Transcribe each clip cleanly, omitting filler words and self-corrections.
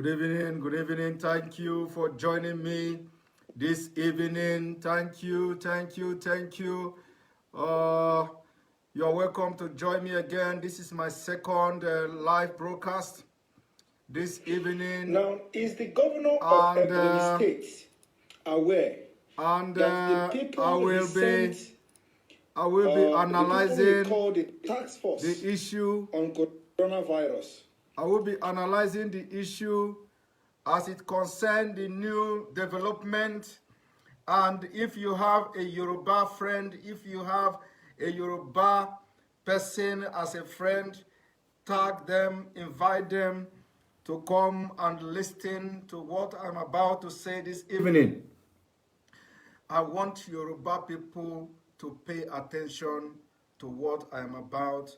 evening, good evening. Thank you for joining me this evening. Thank you, thank you, thank you. You're welcome to join me again. This is my second live broadcast this evening. Now, is the governor of Ebonyi State aware that the people I will be analyzing the task force the issue on coronavirus. I will be analyzing the issue as it concerns the new development. And if you have a Yoruba friend, if you have a Yoruba person as a friend, tag them, invite them to come and listen to what I'm about to say this evening. I want Yoruba people to pay attention to what I'm about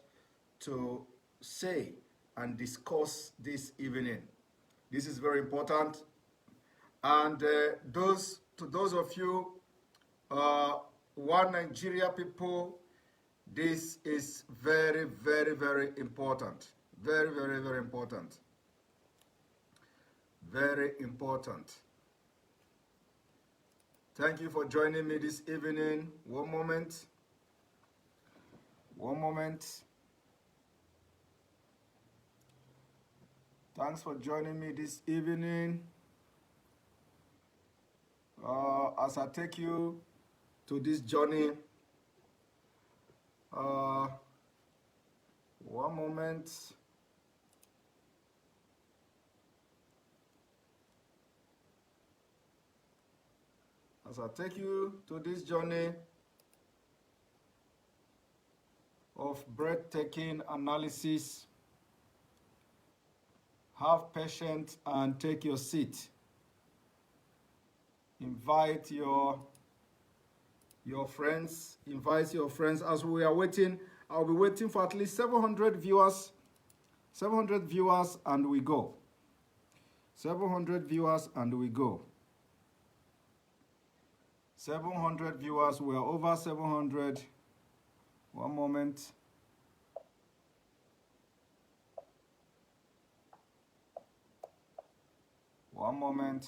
to say and discuss this evening. This is very important. And those of you, One Nigeria people, this is very, very, very important. Very, very, very important. Very important. Thank you for joining me this evening. One moment. One moment. Thanks for joining me this evening. As I take you to this journey, one moment. As I take you to this journey of breathtaking analysis, have patience and take your seat. Invite your friends. Invite your friends. As we are waiting, I'll be waiting for at least 700 viewers. 700 viewers and we go. 700 viewers and we go. 700 viewers. We are over 700. One moment. One moment.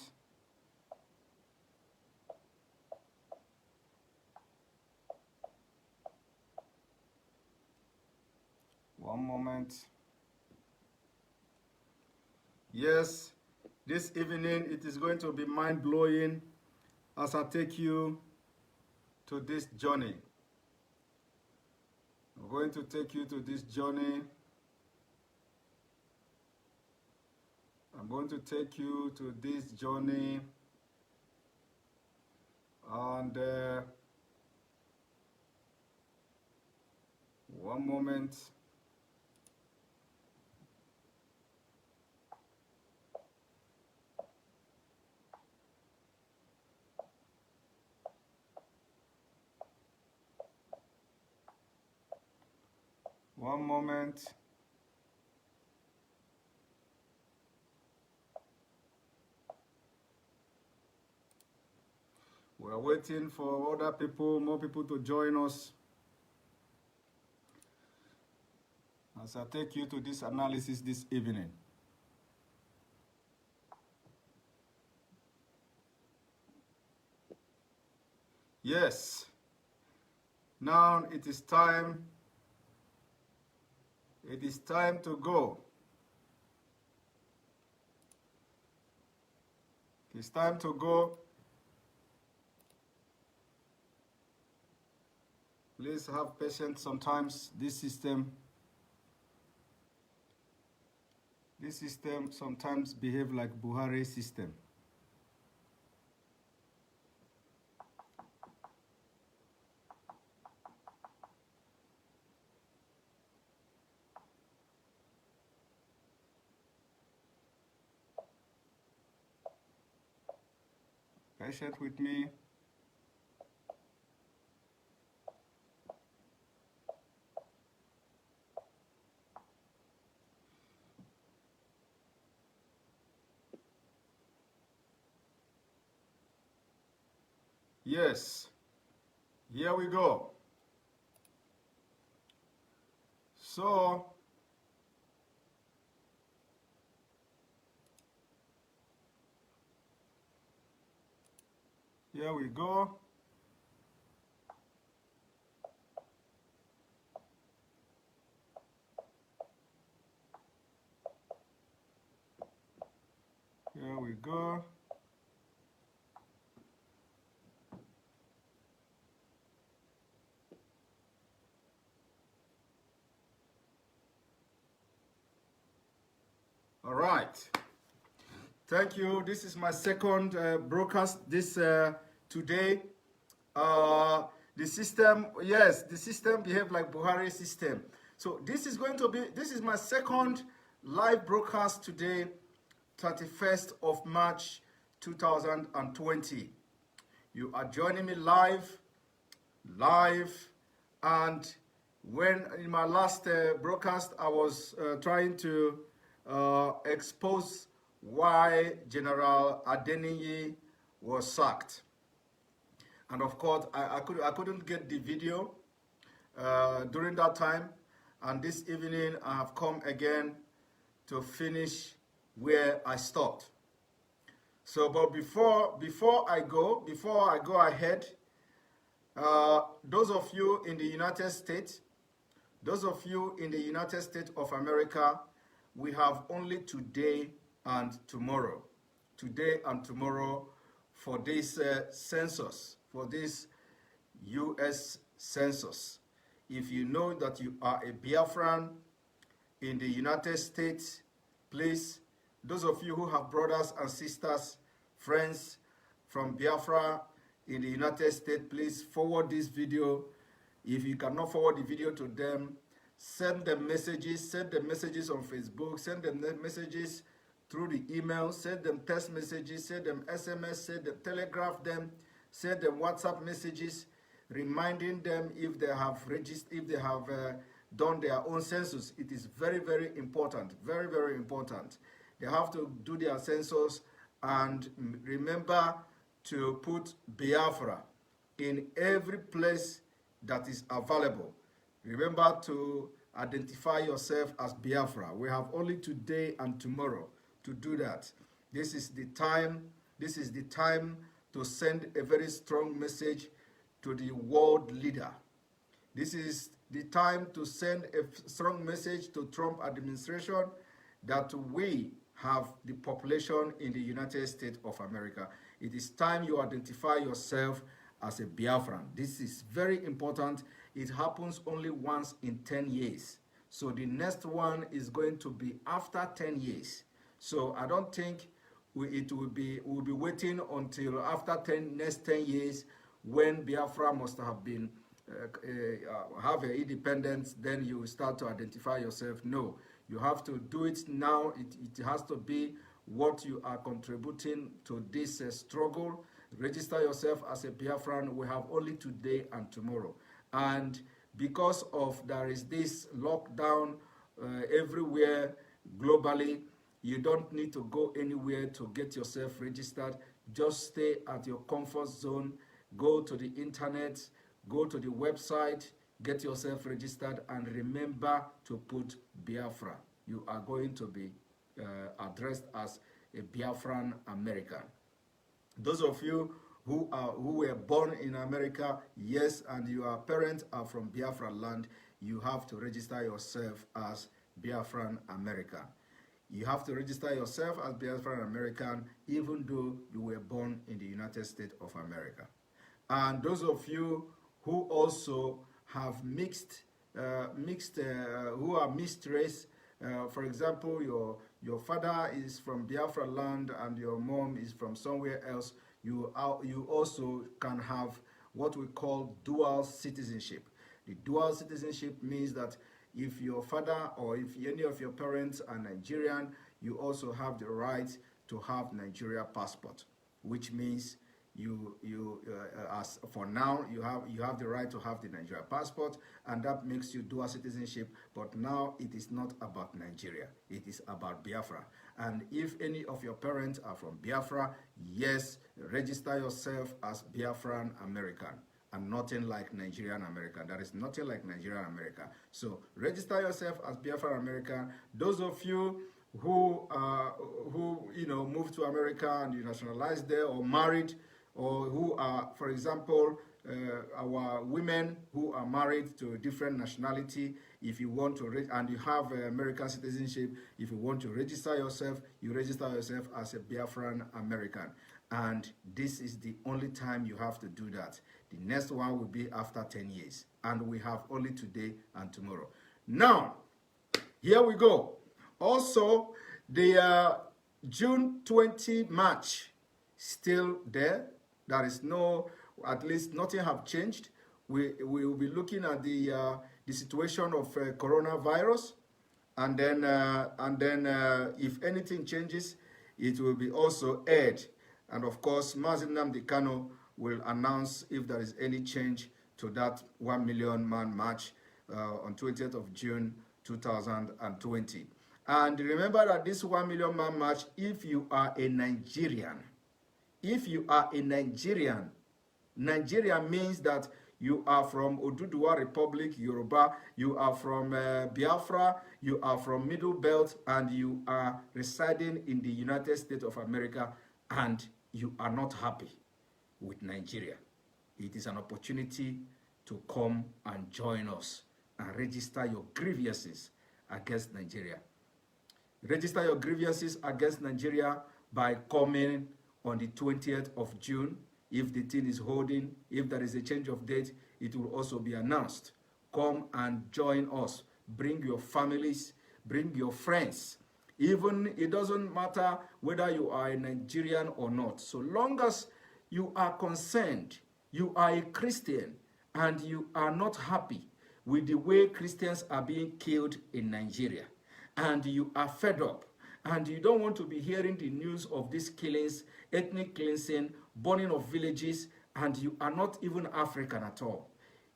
One moment. Yes, this evening it is going to be mind-blowing as I take you to this journey. I'm going to take you to this journey. I'm going to take you to this journey. And one moment. One moment. We're waiting for other people, more people to join us as I take you to this analysis this evening. Yes, now it is time. It is time to go. It's time to go. Please have patience. Sometimes this system sometimes behave like Buhari system. Patient with me. Yes, here we go. So, Here we go. Here we go. All right. Thank you. This is my second broadcast today. The system, yes, the system behave like Buhari system. So this is my second live broadcast today, 31st of March 2020. You are joining me live, and when in my last broadcast I was trying to expose why General Adeniyi was sacked. And of course, I couldn't get the video during that time. And this evening, I have come again to finish where I stopped. So, but before I go ahead, those of you in the United States of America, we have only today and tomorrow for this census, for this U.S. census. If you know that you are a Biafran in the United States, please, those of you who have brothers and sisters, friends from Biafra in the United States, please forward this video. If you cannot forward the video to them, send them messages on Facebook, send them messages through the email, send them text messages, send them SMS, send them telegraph them, send them WhatsApp messages, reminding them if they have done their own census. It is very, very important, very, very important. They have to do their census, and remember to put Biafra in every place that is available. Remember to identify yourself as Biafra. We have only today and tomorrow to do that. This is the time to send a very strong message to the world leader. This is the time to send a strong message to Trump administration that we have the population in the United States of America. It is time you identify yourself as a Biafran. This is very important. It happens only once in 10 years. So the next one is going to be after 10 years. So I don't think we'll be waiting until after next 10 years when Biafra must have been have an independence, then you start to identify yourself. No, you have to do it now. It has to be what you are contributing to this struggle. Register yourself as a Biafran. We have only today and tomorrow. And because of there is this lockdown everywhere globally, you don't need to go anywhere to get yourself registered. Just stay at your comfort zone. Go to the internet, go to the website, get yourself registered, and remember to put Biafra. You are going to be addressed as a Biafran American. Those of you who were born in America, yes, and your parents are from Biafra land, you have to register yourself as Biafran American. You have to register yourself as Biafran American even though you were born in the United States of America. And those of you who also have who are mixed race, for example, your father is from Biafra land and your mom is from somewhere else, you also can have what we call dual citizenship. The dual citizenship means that if your father or if any of your parents are Nigerian, you also have the right to have Nigeria passport, which means as for now you have the right to have the Nigeria passport, and that makes you dual citizenship. But now it is not about Nigeria, it is about Biafra. And if any of your parents are from Biafra, yes, register yourself as Biafran American, and nothing like Nigerian American. There is nothing like Nigerian American. So register yourself as Biafran American. Those of you who moved to America and you nationalized there or married or who are, for example, our women who are married to a different nationality. If you want to, and you have American citizenship, if you want to register yourself, you register yourself as a Biafran American. And this is the only time you have to do that. The next one will be after 10 years. And we have only today and tomorrow. Now, here we go. Also, the June 20 March still there. There is no, at least nothing have changed. We will be looking at the situation of coronavirus, and then if anything changes, it will be also aired. And of course, Mazi Nnamdi Kanu will announce if there is any change to that 1 million man march on 20th of June 2020. And remember that this 1 million man march, if you are a Nigerian, Nigeria means that you are from Oduduwa Republic, Yoruba, you are from Biafra, you are from Middle Belt, and you are residing in the United States of America, and you are not happy with Nigeria. It is an opportunity to come and join us and register your grievances against Nigeria. Register your grievances against Nigeria by coming on the 20th of June. If the thing is holding, if there is a change of date, it will also be announced. Come and join us. Bring your families, bring your friends. Even it doesn't matter whether you are a Nigerian or not. So long as you are concerned, you are a Christian, and you are not happy with the way Christians are being killed in Nigeria, and you are fed up, and you don't want to be hearing the news of these killings, ethnic cleansing, burning of villages, and you are not even African at all,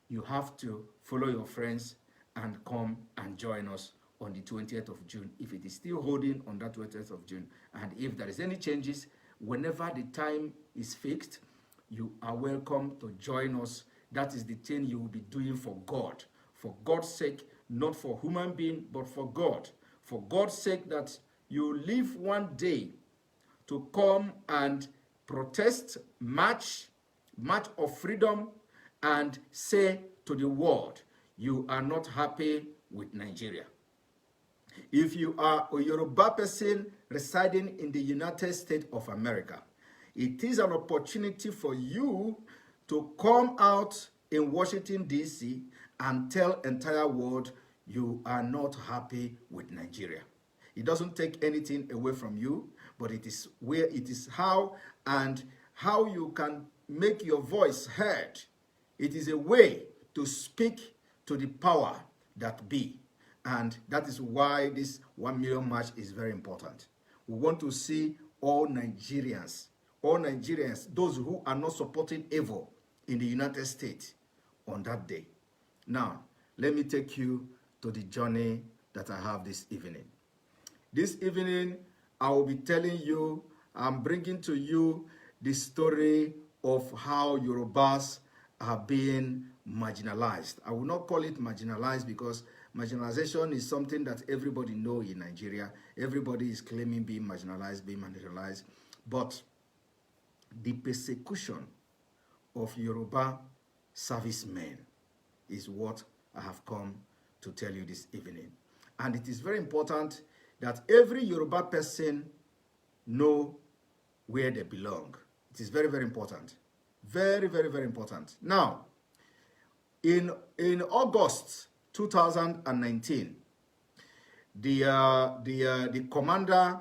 you have to follow your friends and come and join us on the 20th of June, if it is still holding on that 20th of June. And if there is any changes, whenever the time is fixed, you are welcome to join us. That is the thing you will be doing for God's sake, not for human being, but for God. For God's sake, that you live one day to come and protest, march of freedom, and say to the world, you are not happy with Nigeria. If you are a Yoruba person residing in the United States of America, it is an opportunity for you to come out in Washington, D.C. and tell entire world you are not happy with Nigeria. It doesn't take anything away from you, but it is where it is how you can make your voice heard. It is a way to speak to the power that be. And that is why this 1 million march is very important. We want to see all Nigerians, those who are not supporting evil in the United States on that day. Now, let me take you to the journey that I have this evening. This evening, I will be telling you, I'm bringing to you the story of how Yorubas are being marginalized. I will not call it marginalized because marginalization is something that everybody knows in Nigeria. Everybody is claiming being marginalized. But the persecution of Yoruba servicemen is what I have come to tell you this evening. And it is very important that every Yoruba person know where they belong. It is very, very important. Very, very, very important. Now, in August 2019, the commander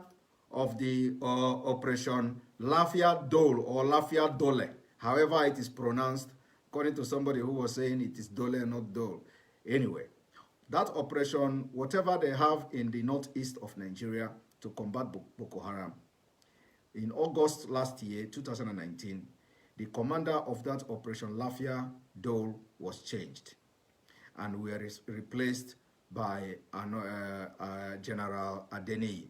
of the Operation Lafia Dole or Lafia Dole, however it is pronounced, according to somebody who was saying it is Dole, not Dole. Anyway, that operation, whatever they have in the northeast of Nigeria to combat Boko Haram, in August last year, 2019, the commander of that Operation Lafia Dole was changed and were replaced by General Adeniyi.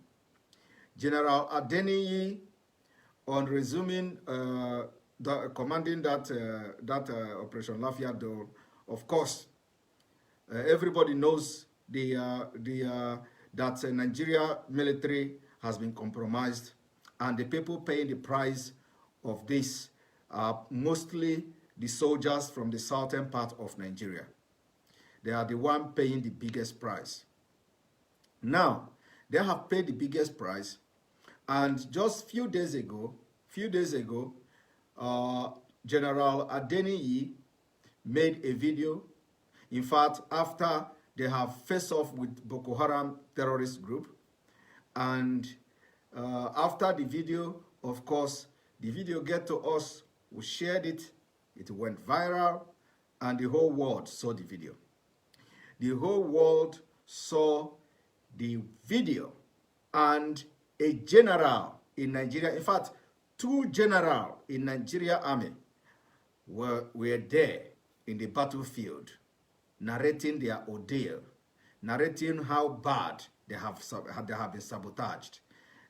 General Adeniyi, on resuming commanding that Operation Lafia Dole, of course, everybody knows that Nigeria military has been compromised, and the people paying the price of this are mostly the soldiers from the southern part of Nigeria. They are the one paying the biggest price. Now, they have paid the biggest price, and just few days ago, General Adeniyi made a video. In fact, after they have faced off with Boko Haram terrorist group, and after the video, of course, the video get to us, we shared it, it went viral, and the whole world saw the video. The whole world saw the video, and a general in Nigeria, in fact, 2 generals in Nigeria Army were there in the battlefield, narrating their ordeal, narrating how bad they have been sabotaged,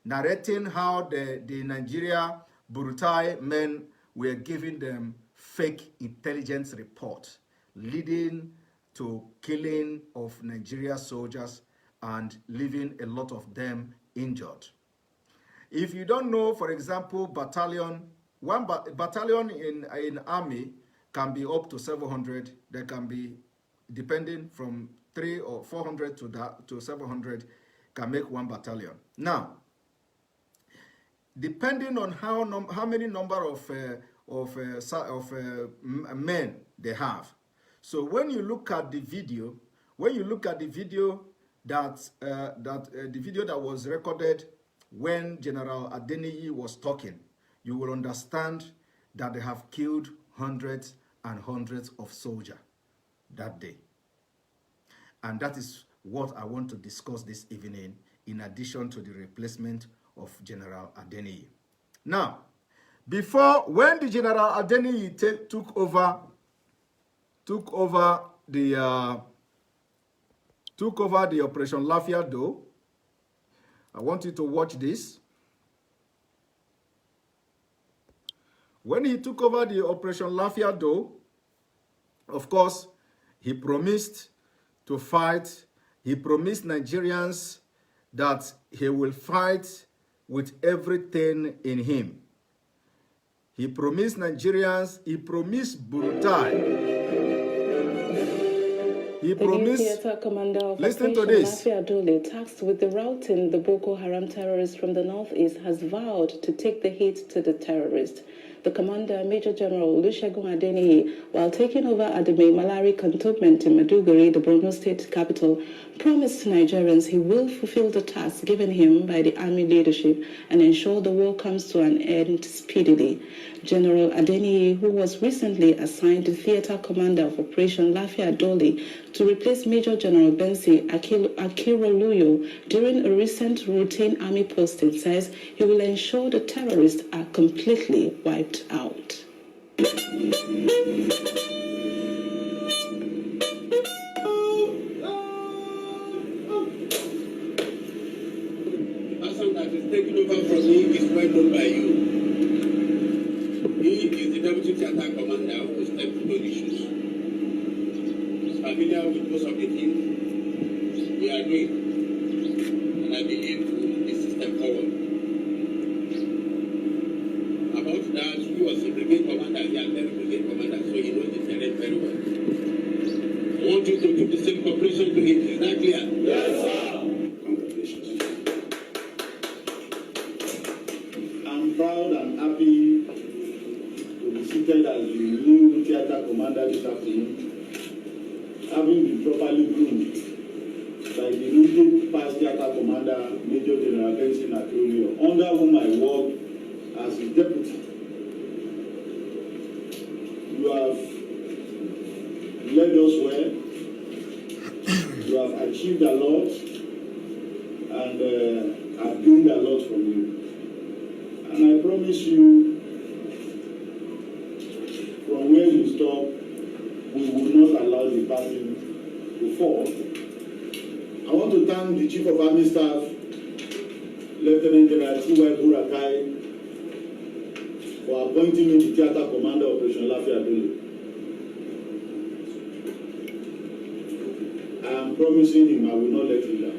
narrating how the Nigeria Burutai men were giving them fake intelligence reports, leading to killing of Nigeria soldiers and leaving a lot of them injured. If you don't know, for example, one battalion in army can be up to 700. There can be, depending from 300 or 400 to 700, can make one battalion. Now, depending on how many number of men they have. So when you look at the video, that the video that was recorded when General Adeniyi was talking, you will understand that they have killed hundreds and hundreds of soldiers that day. And that is what I want to discuss this evening, in addition to the replacement of General Adeniyi. Now, when the General Adeniyi took over the Operation Lafiado, I want you to watch this. When he took over the Operation Lafiado, of course, he promised to fight. He promised Nigerians that he will fight with everything in him. He promised Nigerians, he promised Burutai. He promised, theater commander of listen to Operation this. Lafiado, tasked with routing the Boko Haram terrorists from the northeast, has vowed to take the hit to the terrorists. The commander, Major General Olusegun Adeniyi, while taking over at the Malari cantonment in Maiduguri, the Borno state capital, promised Nigerians he will fulfill the task given him by the army leadership and ensure the war comes to an end speedily. General Adeniyi, who was recently assigned the theater commander of Operation Lafiado to replace Major General Bensi Akiroluyo during a recent routine army posting, says he will ensure the terrorists are completely wiped out. That is taken over from me is well known by you. He is the Deputy Theater Commander who stepped into the shoes. He's familiar with most of the things we are doing, and I believe to move the system forward. About that, he was a brigade commander, he had been a brigade commander, so he knows the terrain very well. I want you to give the same cooperation to him. Is that clear? Yes, sir. Congratulations. Proud and happy to be seated as the new theater commander this afternoon, having been properly groomed by the immediate past theater commander, Major General Bensi Akiroluyo, under whom I work as his deputy. You have led us well, you have achieved a lot, and I've gained a lot from you. And I promise you, from where you stop, we will not allow the baton to fall. I want to thank the Chief of Army Staff, Lieutenant General T.Y. Burakai, for appointing me the Theater Commander of Operation Lafiado. I am promising him I will not let him down.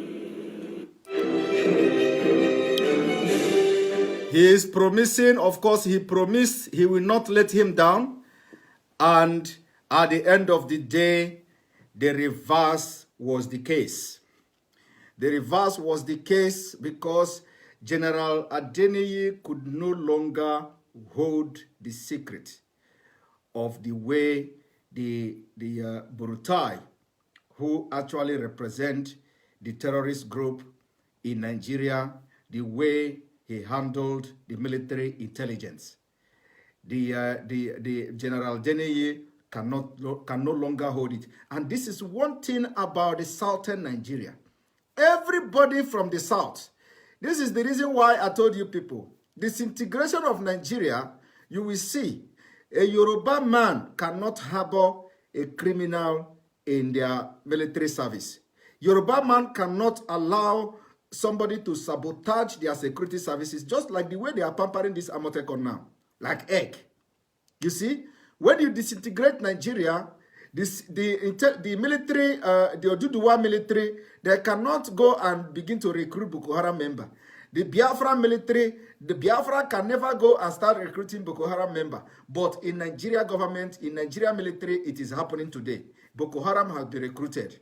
He is promising, of course, he promised he will not let him down. And at the end of the day, the reverse was the case. The reverse was the case because General Adeniyi could no longer hold the secret of the way the Burutai, who actually represent the terrorist group in Nigeria, the way he handled the military intelligence. The General Adeniyi can no longer hold it. And this is one thing about the southern Nigeria. Everybody from the south. This is the reason why I told you people, disintegration of Nigeria, you will see a Yoruba man cannot harbor a criminal in their military service. Yoruba man cannot allow somebody to sabotage their security services, just like the way they are pampering this Amotekon now, like egg. You see, when you disintegrate Nigeria, the military, the Oduduwa military, they cannot go and begin to recruit Boko Haram member. The Biafra military, the Biafra can never go and start recruiting Boko Haram member. But in Nigeria government, in Nigeria military, it is happening today. Boko Haram has been recruited.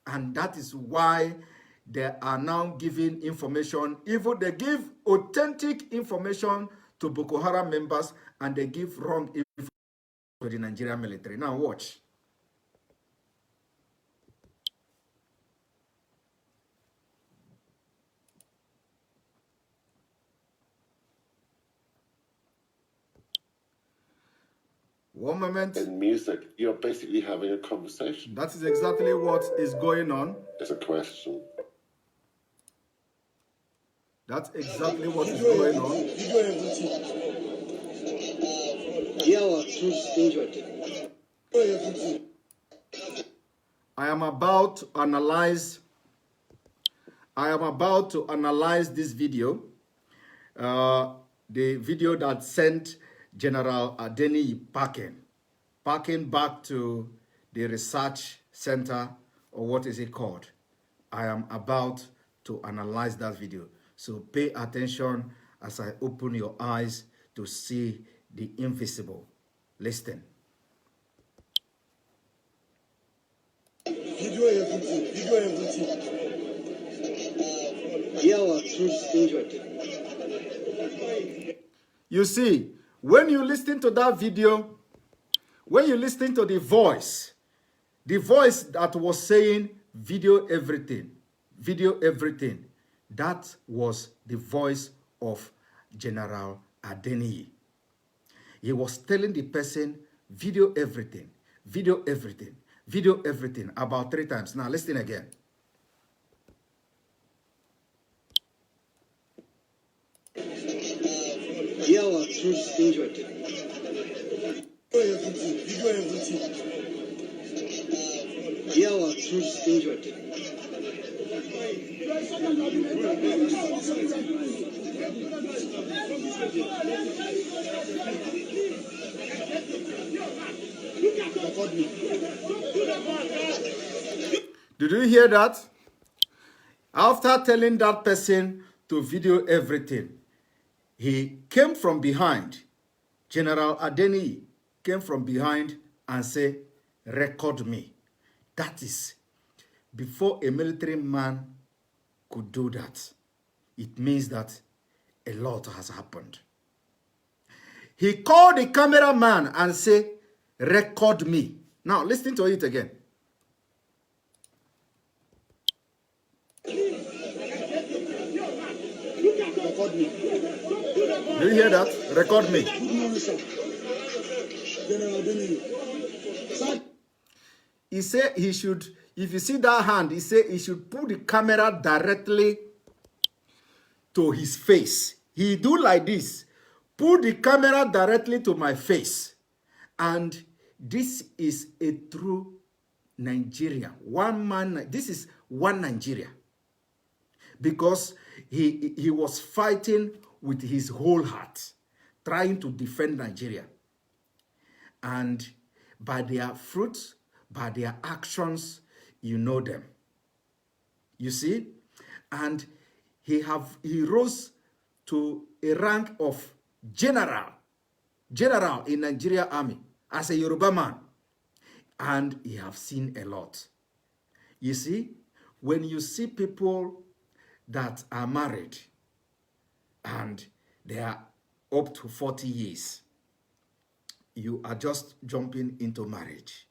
And that is why they are now giving information. Even they give authentic information to Boko Haram members and they give wrong information to the Nigerian military. Now watch. One moment. In music, you're basically having a conversation. That is exactly what is going on. It's a question. That's exactly what is going on. I am about to analyze this video. The video that sent General Adeniyi packing back to the research center, or what is it called? I am about to analyze that video. So pay attention as I open your eyes to see the invisible. Listen. You see, when you listen to that video, when you listen to the voice that was saying video everything, that was the voice of General Adeniyi. He was telling the person, video everything, about 3 times. Now listen again. Did you hear that? After telling that person to video everything, he came from behind. General Adeniyi came from behind and said, record me. That is, before a military man could do that, it means that a lot has happened. He called the cameraman and said, record me. Now, listen to it again. Record me. Do you hear that? Record me. He said he should, if you see that hand, he said he should put the camera directly to his face. He do like this. Put the camera directly to my face. And this is a true Nigeria. One man, this is one Nigeria. Because he was fighting with his whole heart, trying to defend Nigeria. And by their fruits, by their actions, you know them. You see? And he rose to a rank of general in Nigeria Army as a Yoruba man. And he have seen a lot. You see, when you see people that are married and they are up to 40 years, you are just jumping into marriage.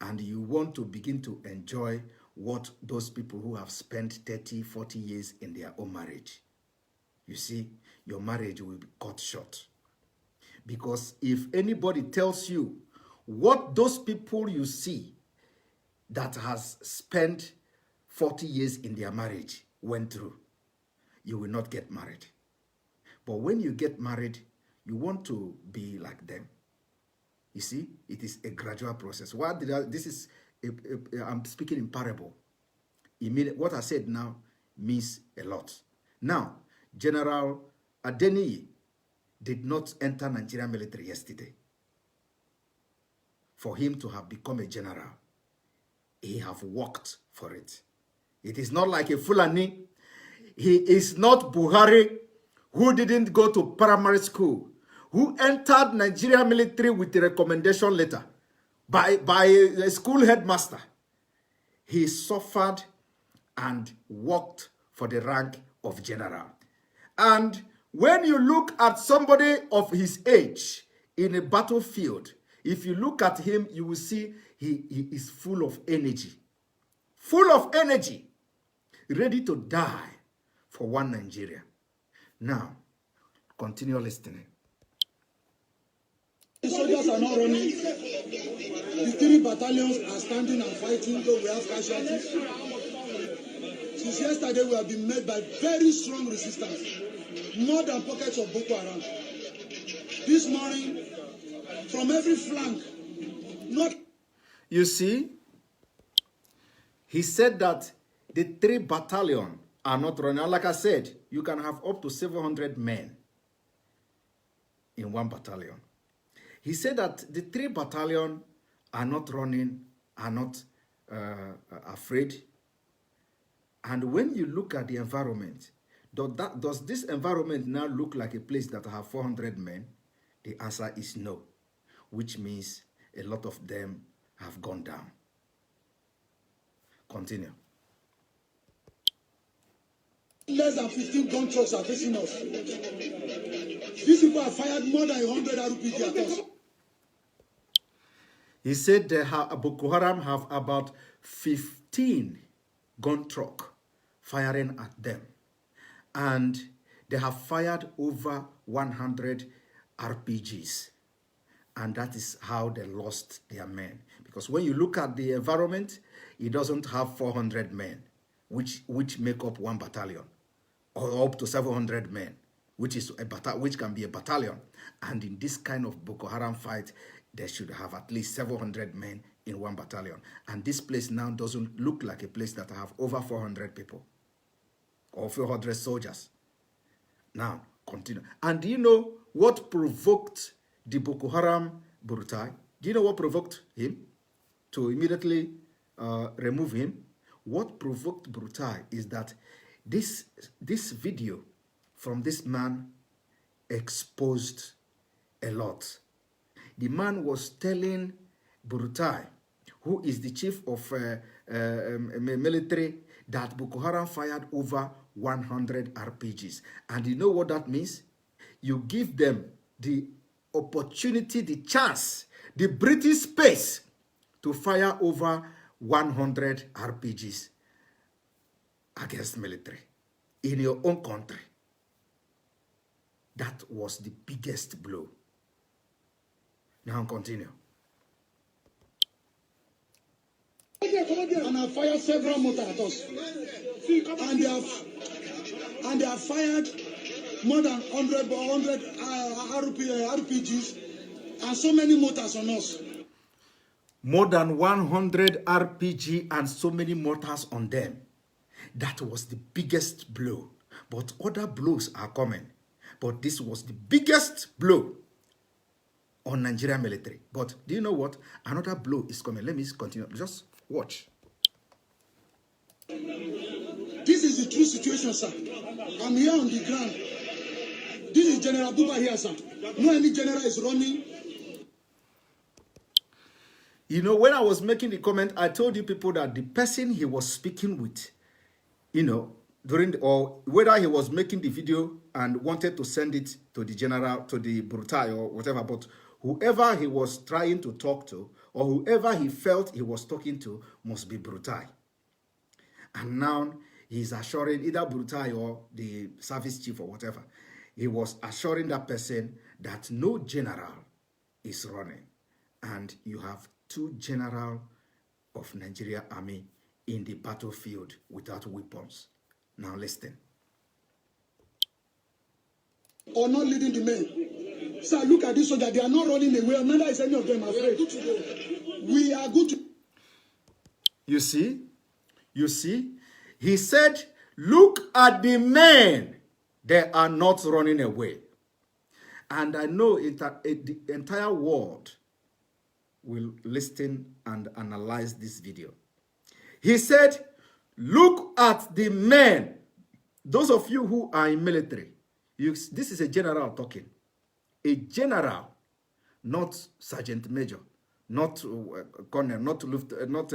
And you want to begin to enjoy what those people who have spent 30, 40 years in their own marriage. You see, your marriage will be cut short. Because if anybody tells you what those people you see that has spent 40 years in their marriage went through, you will not get married. But when you get married, you want to be like them. You see, it is a gradual process. I'm speaking in parable. What I said now means a lot. Now, General Adeniyi did not enter Nigerian military yesterday. For him to have become a general, he have worked for it. It is not like a Fulani. He is not Buhari, who didn't go to primary school, who entered Nigerian military with a recommendation letter by a school headmaster. He suffered and worked for the rank of general. And when you look at somebody of his age in a battlefield, if you look at him, you will see he is full of energy. Full of energy. Ready to die for one Nigeria. Now, continue listening. The soldiers are not running. The 3 battalions are standing and fighting, though we have casualties. Since yesterday, we have been met by very strong resistance, more than pockets of Boko Haram. This morning, from every flank, not... You see, he said that the 3 battalions are not running. Like I said, you can have up to 700 men in one battalion. He said that the 3 battalions are not running, are not afraid. And when you look at the environment, does this environment now look like a place that have 400 men? The answer is no, which means a lot of them have gone down. Continue. Less than 15 gun trucks are facing us. These people have fired more than 100 RPG at us. He said Boko Haram have about 15 gun trucks firing at them. And they have fired over 100 RPGs. And that is how they lost their men. Because when you look at the environment, it doesn't have 400 men, which make up one battalion, or up to 700 men, which can be a battalion. And in this kind of Boko Haram fight, they should have at least 700 men in one battalion. And this place now doesn't look like a place that have over 400 people or 400 soldiers. Now, continue. And do you know what provoked the Boko Haram Burutai? Do you know what provoked him to immediately remove him? What provoked Burutai is that this video from this man exposed a lot. The man was telling Burutai, who is the chief of military, that Boko Haram fired over 100 RPGs. And you know what that means? You give them the opportunity, the chance, the breathing space to fire over 100 RPGs against military in your own country. That was the biggest blow. Now continue. And have fired several mortars at us. And they have fired more than 100 RPGs and so many mortars on us. More than 100 RPG and so many mortars on them. That was the biggest blow. But other blows are coming. But this was the biggest blow on Nigerian military. But do you know what? Another blow is coming. Let me continue. Just watch. This is the true situation, sir. I'm here on the ground. This is General Buba here, sir. No any general is running. You know, when I was making the comment, I told you people that the person he was speaking with, you know, or whether he was making the video and wanted to send it to the general, to the Brutai or whatever, but whoever he was trying to talk to or whoever he felt he was talking to must be Brutai. And now he's assuring either Brutai or the service chief or whatever. He was assuring that person that no general is running. And you have 2 generals of Nigeria Army in the battlefield without weapons. Now listen. Or not leading the men. Sir, look at this soldier. They are not running away. Neither is any of them afraid. We are good to... You see? You see? He said, look at the men. They are not running away. And I know the entire world will listen and analyze this video. He said, look at the men. Those of you who are in military, this is a general talking. A general, not sergeant major, not colonel, not lieutenant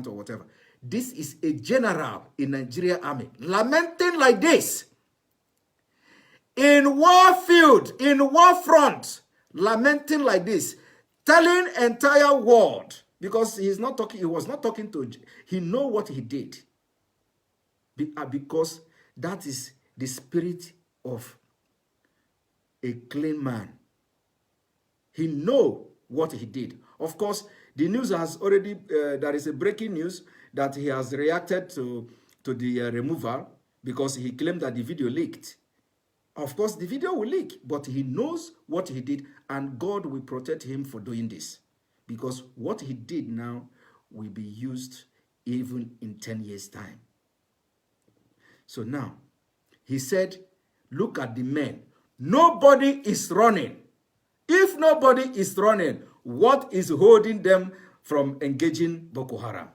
or whatever. This is a general in Nigeria Army lamenting like this. In war field, in war front, lamenting like this, telling entire world, because he was not talking to, he know what he did. Because that is the spirit of a clean man. He know what he did. Of course, the news has already, there is a breaking news that he has reacted to the removal because he claimed that the video leaked. Of course, the video will leak, but he knows what he did, and God will protect him for doing this. Because what he did now will be used even in 10 years' time. So now, he said, look at the men. Nobody is running. If nobody is running, what is holding them from engaging Boko Haram?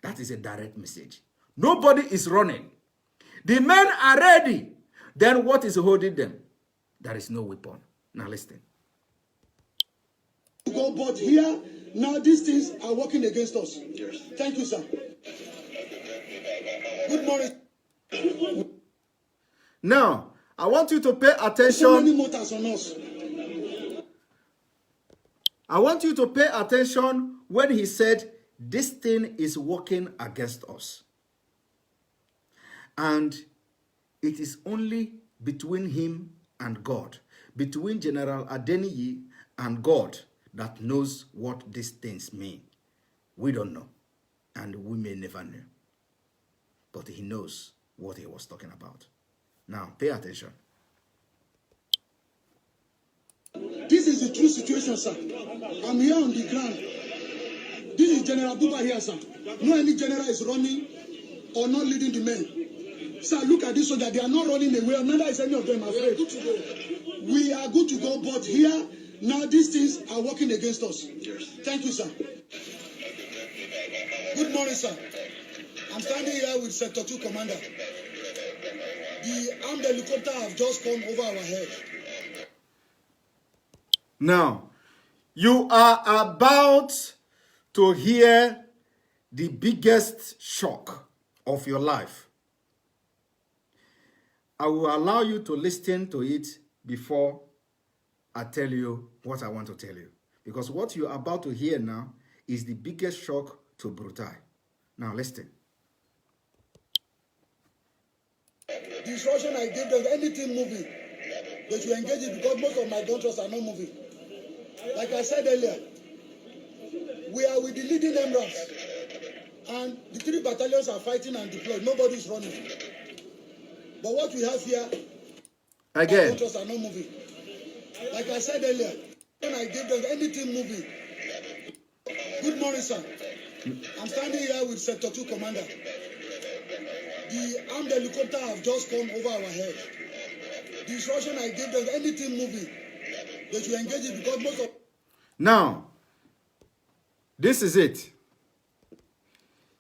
That is a direct message. Nobody is running. The men are ready. Then what is holding them? There is no weapon. Now listen. Go, but here, now these things are working against us. Yes. Thank you, sir. Good morning. Now, I want you to pay attention. So many motors on us. I want you to pay attention when he said, this thing is working against us. And it is only between him and God, between General Adeniyi and God, that knows what these things mean. We don't know, and we may never know. But he knows what he was talking about. Now, pay attention. This is the true situation, sir. I'm here on the ground. This is General Buba here, sir. No any general is running or not leading the men. Sir, look at this soldier. They are not running away. Neither is any of them afraid. We are good to go, but here, now these things are working against us. Yes. Thank you, sir. Good morning, sir. I'm standing here with Sector 2 Commander. The armed helicopter have just come over our head. Now, you are about to hear the biggest shock of your life. I will allow you to listen to it before I tell you what I want to tell you. Because what you are about to hear now is the biggest shock to Brutai. Now listen. The instruction I gave them, anything moving, they should engage it because most of my gunshots are not moving. Like I said earlier, we are with the leading MRAPs, and the 3 battalions are fighting and deployed. Nobody is running. But what we have here, again, gunshots are not moving. Like I said earlier, when I gave them anything moving. Good morning, sir. I'm standing here with Sector 2 Commander. The armed helicopter have just come over our head. The instruction I gave them, anything moving, they should engage it because most of... Now, this is it.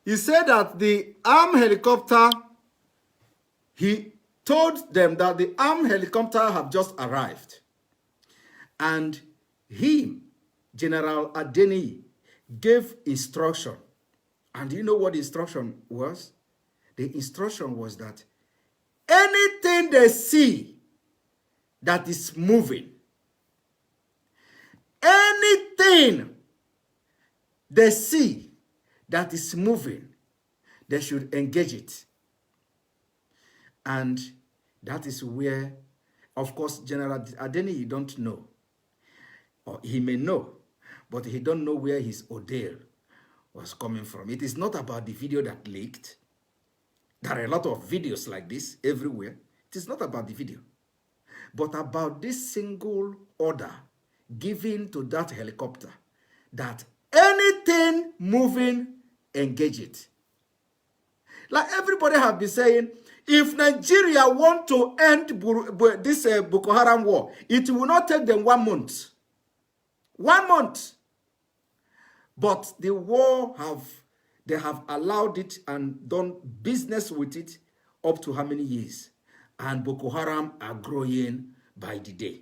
He said that the armed helicopter, he told them that the armed helicopter have just arrived. And he, General Adeniyi, gave instruction. And do you know what the instruction was? The instruction was that anything they see that is moving, anything they see that is moving, they should engage it. And that is where, of course, General Adeniyi don't know. Or he may know, but he don't know where his ordeal was coming from. It is not about the video that leaked. There are a lot of videos like this everywhere. It is not about the video, but about this single order given to that helicopter, that anything moving, engage it. Like everybody have been saying, if Nigeria want to end this Boko Haram war, it will not take them 1 month. 1 month. But the war they have allowed it and done business with it up to how many years? And Boko Haram are growing by the day.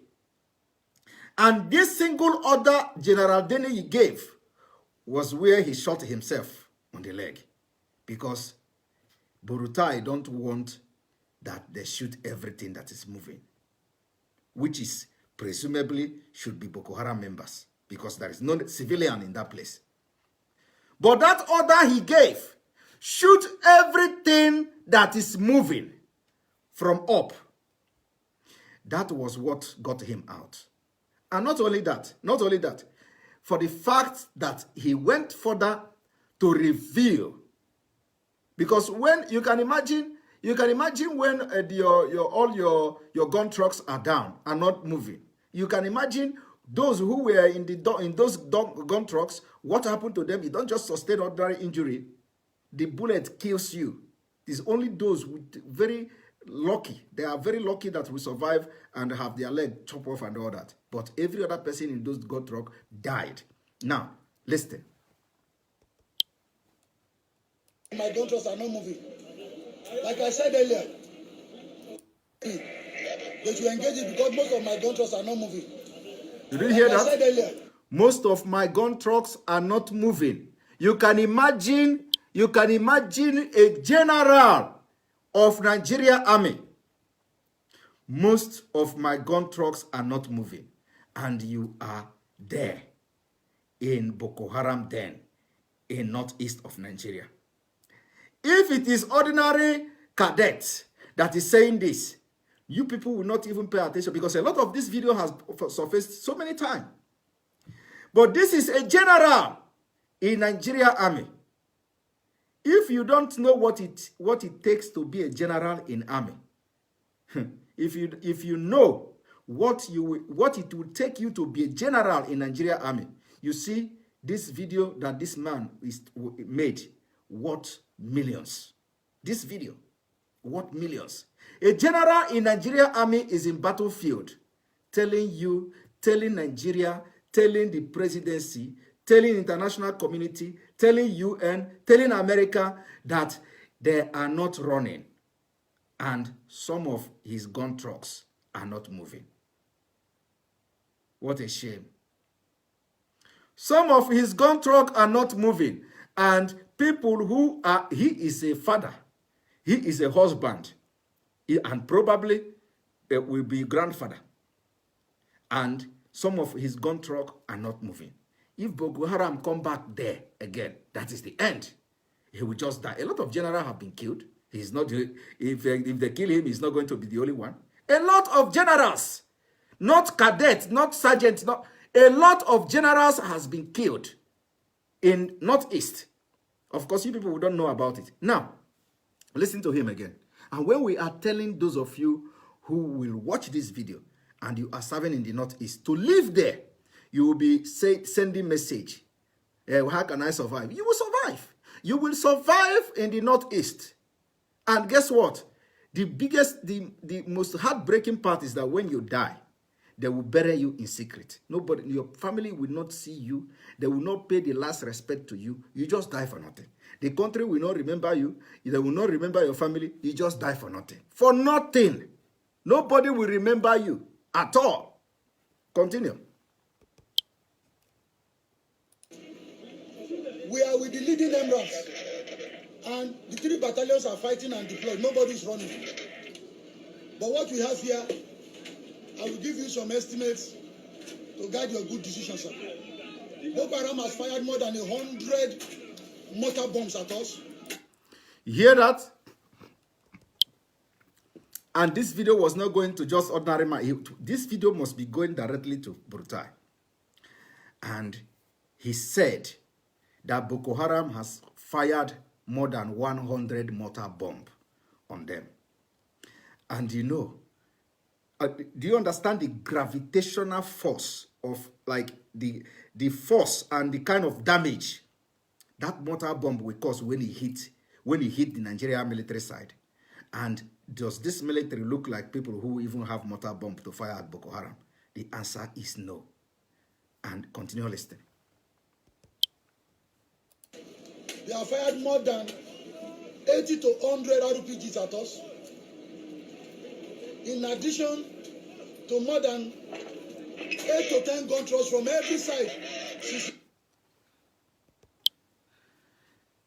And this single order General Adeniyi gave was where he shot himself on the leg. Because Burutai don't want that they shoot everything that is moving, which is presumably should be Boko Haram members, because there is no civilian in that place. But that order he gave, shoot everything that is moving from up. That was what got him out. And not only that, for the fact that he went further to reveal, because when you can imagine when all your gun trucks are down and not moving. You can imagine those who were in those gun trucks, what happened to them? You don't just sustain ordinary injury. The bullet kills you. It's only those with very lucky. They are very lucky that will survive and have their leg chopped off and all that. But every other person in those gun trucks died. Now, listen. My gun trucks are not moving. Like I said earlier, they should engage it because most of my gun trucks are not moving. You didn't hear that? I said earlier, most of my gun trucks are not moving. You can imagine a general of Nigeria Army. Most of my gun trucks are not moving. And you are there in Boko Haram den in northeast of Nigeria. If it is ordinary cadets that is saying this, you people will not even pay attention because a lot of this video has surfaced so many times. But this is a general in Nigeria Army. If you don't know what it takes to be a general in army, if you know what it will take you to be a general in Nigeria Army, you see this video that this man made, what millions? This video, what millions? A general in Nigeria Army is in battlefield, telling Nigeria, telling the presidency, telling international community, telling UN, telling America that they are not running. And some of his gun trucks are not moving. What a shame. Some of his gun trucks are not moving. And people who are, he is a father, he is a husband, and probably will be grandfather. And some of his gun trucks are not moving. If Boko Haram come back there again, that is the end. He will just die. A lot of generals have been killed. He's not. If they kill him, he's not going to be the only one. A lot of generals, not cadets, not sergeants, not a lot of generals has been killed in Northeast. Of course, you people don't know about it. Now, listen to him again. And when we are telling those of you who will watch this video and you are serving in the Northeast to live there, you will be sending message. How can I survive? You will survive. You will survive in the Northeast. And guess what? The most heartbreaking part is that when you die, they will bury you in secret. Nobody, your family will not see you. They will not pay the last respect to you. You just die for nothing. The country will not remember you. They will not remember your family. You just die for nothing. For nothing. Nobody will remember you at all. Continue. We are with the leading emirats, and the 3 battalions are fighting and deployed. Nobody is running. But what we have here, I will give you some estimates to guide your good decision, sir. Boko Haram has fired more than 100 mortar bombs at us. You hear that? And this video was not going to just ordinary man. This video must be going directly to Brutai. And he said that Boko Haram has fired more than 100 mortar bombs on them. And you know, do you understand the gravitational force of like the force and the kind of damage that mortar bomb will cause when it hit the Nigeria military side? And does this military look like people who even have mortar bomb to fire at Boko Haram? The answer is no. And continue listening. They have fired more than 80 to 100 RPGs at us. In addition to more than 8 to 10 gun throws from every side.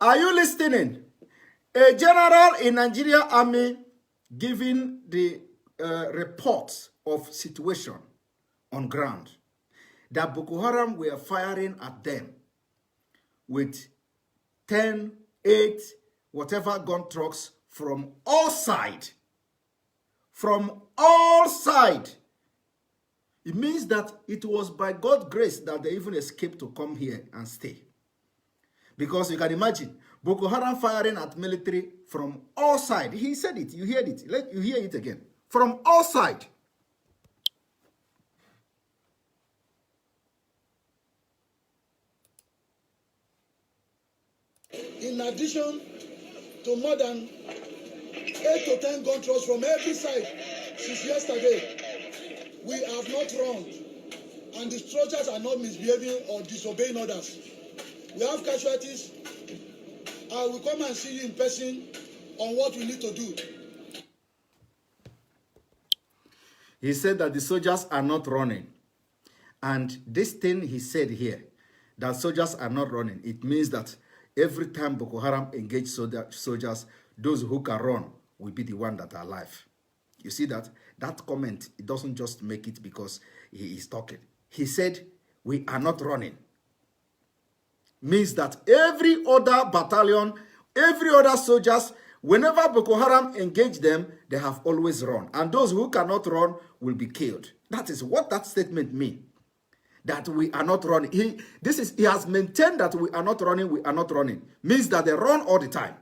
Are you listening? A general in Nigeria army giving the reports of situation on ground that Boko Haram were firing at them with 10, 8, whatever gun trucks from all sides. From all sides. It means that it was by God's grace that they even escaped to come here and stay. Because you can imagine, Boko Haram firing at military from all sides. He said it, you heard it. Let you hear it again. From all sides. In addition to more than 8 to 10 gun throws from every side since yesterday, we have not run, and the soldiers are not misbehaving or disobeying orders. We have casualties. I will come and see you in person on what we need to do. He said that the soldiers are not running. And this thing he said here, that soldiers are not running, it means that every time Boko Haram engage soldiers, those who can run will be the one that are alive. You see that? That comment, it doesn't just make it because he is talking. He said, we are not running. Means that every other battalion, every other soldiers, whenever Boko Haram engage them, they have always run. And those who cannot run will be killed. That is what that statement means. That we are not running. He has maintained that we are not running. Means that they run all the time.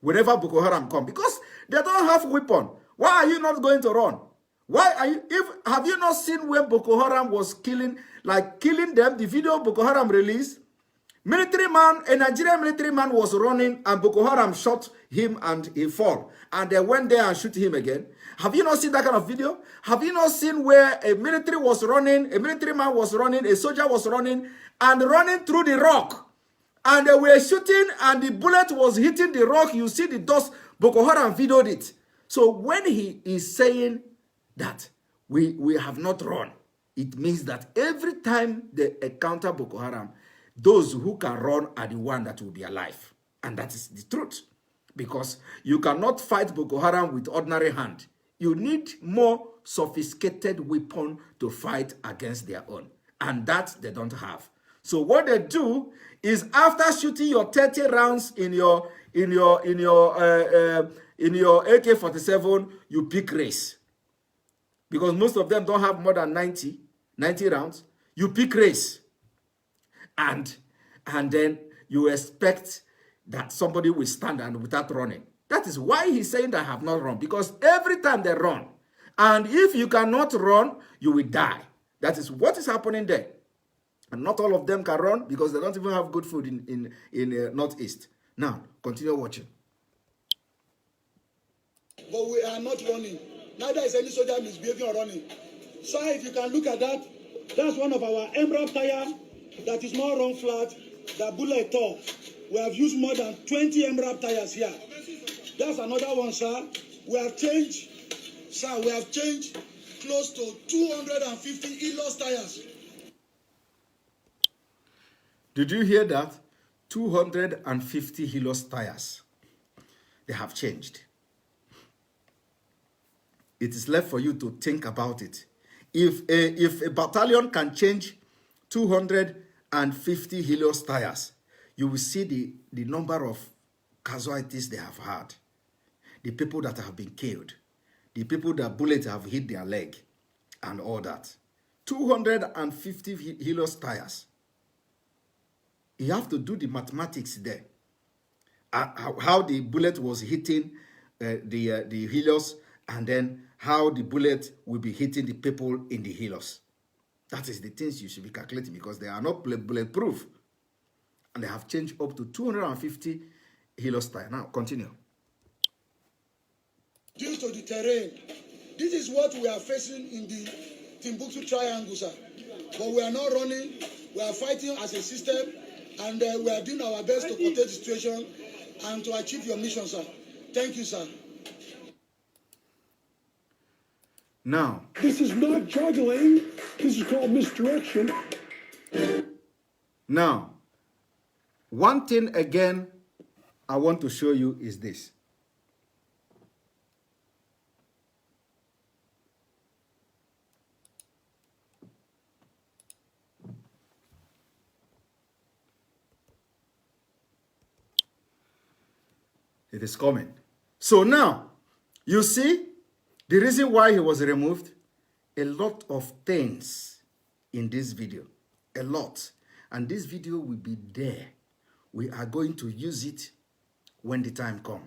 Whenever Boko Haram come. Because they don't have weapon. Why are you not going to run? Why are you, have you not seen when Boko Haram was killing them, the video Boko Haram released? Military man, a Nigerian military man was running and Boko Haram shot him and he fall. And they went there and shoot him again. Have you not seen that kind of video? Have you not seen where a military man was running, a soldier was running and running through the rock? And they were shooting and the bullet was hitting the rock. You see the dust. Boko Haram videoed it. So when he is saying that we have not run, it means that every time they encounter Boko Haram, those who can run are the one that will be alive. And that is the truth. Because you cannot fight Boko Haram with ordinary hand. You need more sophisticated weapon to fight against their own. And that they don't have. So what they do is after shooting your 30 rounds in your AK-47, you pick race. Because most of them don't have more than 90 rounds. You pick race. And then you expect that somebody will stand and without running. That is why he's saying that I have not run. Because every time they run, and if you cannot run, you will die. That is what is happening there. And not all of them can run because they don't even have good food in Northeast. Now, continue watching. But we are not running. Neither is any soldier misbehaving or running. Sir, if you can look at that, that's one of our MRAP tire that is not run flat, that bullet tore. We have used more than 20 MRAP tires here. That's another one, sir. We have changed close to 250 Elos tires. Did you hear that? 250 Helios tires. They have changed. It is left for you to think about it. If a battalion can change 250 Helios tires, you will see the number of casualties they have had, the people that have been killed, the people that bullets have hit their leg, and all that. 250 Helios tires. You have to do the mathematics there. How the bullet was hitting the Helios, and then how the bullet will be hitting the people in the Helios. That is the things you should be calculating, because they are not bulletproof. And they have changed up to 250 Helios tires. Now, continue. Due to the terrain, this is what we are facing in the Timbuktu Triangle, sir. But we are not running. We are fighting as a system, and we are doing our best to contain the situation and to achieve your mission, sir. Thank you, sir. Now, this is not juggling. This is called misdirection. Now, one thing again I want to show you is this. It is coming. So now, you see, the reason why he was removed, a lot of things in this video, a lot. And this video will be there. We are going to use it when the time comes.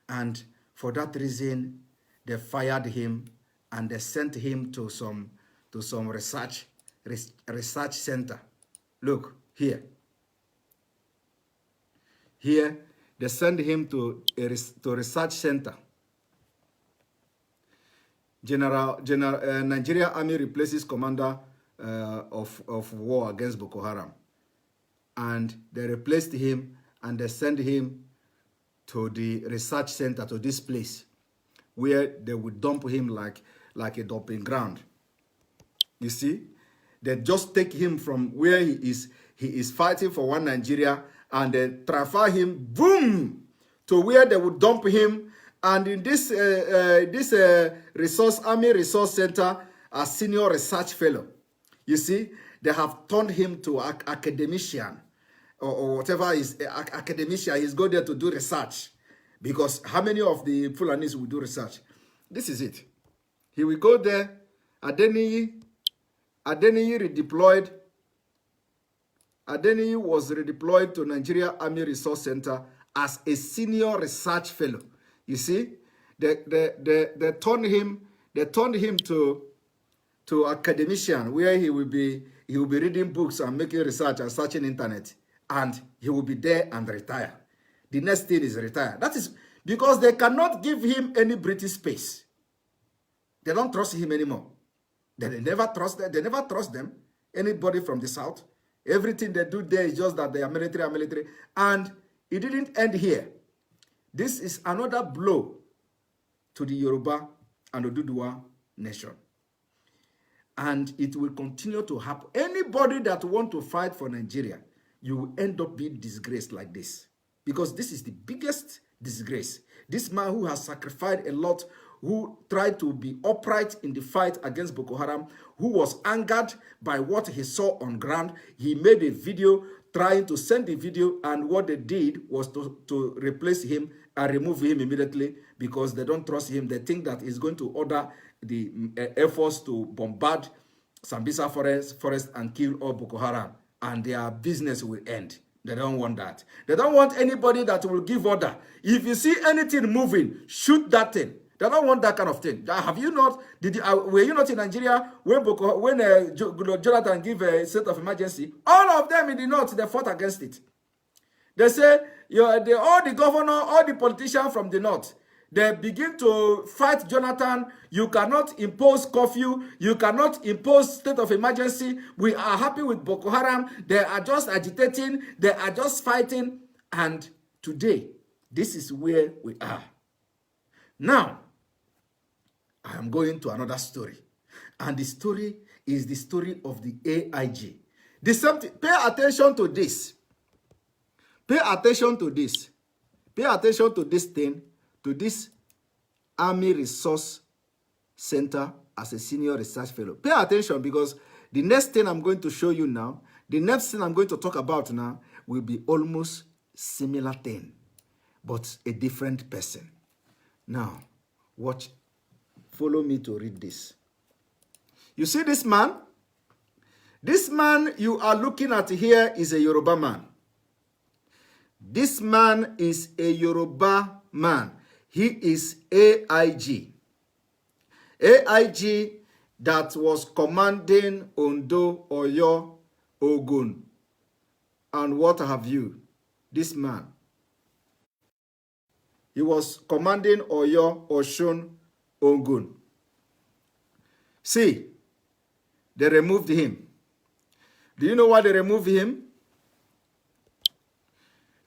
And for that reason, they fired him and they sent him to some research center. Look, here. Here, they send him to a research center. Nigeria Army replaces commander of war against Boko Haram. And they replaced him and they sent him to the research center, to this place, where they would dump him like a dumping ground. You see? They just take him from where he is fighting for one Nigeria, and they transfer him, boom, to where they would dump him. And in this Army Resource Center, a senior research fellow. You see, they have turned him to academician or whatever is academician. He's going there to do research, because how many of the Fulanis will do research? This is it. He will go there. Adeniyi redeployed. Adeniyi was redeployed to Nigeria Army Resource Center as a senior research fellow. You see, they turned him to academician, where he will be reading books and making research and searching internet, and he will be there and retire. The next thing is retire. That is because they cannot give him any British space. They don't trust him anymore. They never trust them. Anybody from the south. Everything they do there is just that they are military. And it didn't end here. This is another blow to the Yoruba and Oduduwa nation. And it will continue to happen. Anybody that wants to fight for Nigeria, you will end up being disgraced like this. Because this is the biggest disgrace. This man who has sacrificed a lot, who tried to be upright in the fight against Boko Haram, who was angered by what he saw on ground. He made a video trying to send the video, and what they did was to replace him and remove him immediately, because they don't trust him. They think that he's going to order the Air Force to bombard Sambisa forest and kill all Boko Haram, and their business will end. They don't want that. They don't want anybody that will give order. If you see anything moving, shoot that thing. They don't want that kind of thing. Have you not? Were you not in Nigeria when Jonathan gave a state of emergency? All of them in the north, they fought against it. They say all the governor, all the politicians from the north, They begin to fight Jonathan. You cannot impose curfew. You cannot impose state of emergency. We are happy with Boko Haram. They are just agitating. They are just fighting. And today, this is where we are. Now, I am going to another story. And the story is the story of the AIG. The same thing. Pay attention to this. Pay attention to this. Pay attention to this thing, to this Army Resource Center as a senior research fellow. Pay attention, because the next thing I'm going to show you now, the next thing I'm going to talk about now will be almost similar thing, but a different person. Now, watch. Follow me to read this. You see this man? This man you are looking at here is a Yoruba man. This man is a Yoruba man. He is AIG. AIG that was commanding Ondo, Oyo, Ogun, and what have you. This man. He was commanding Oyo, Oshun, Ogun. See, they removed him. Do you know why they removed him?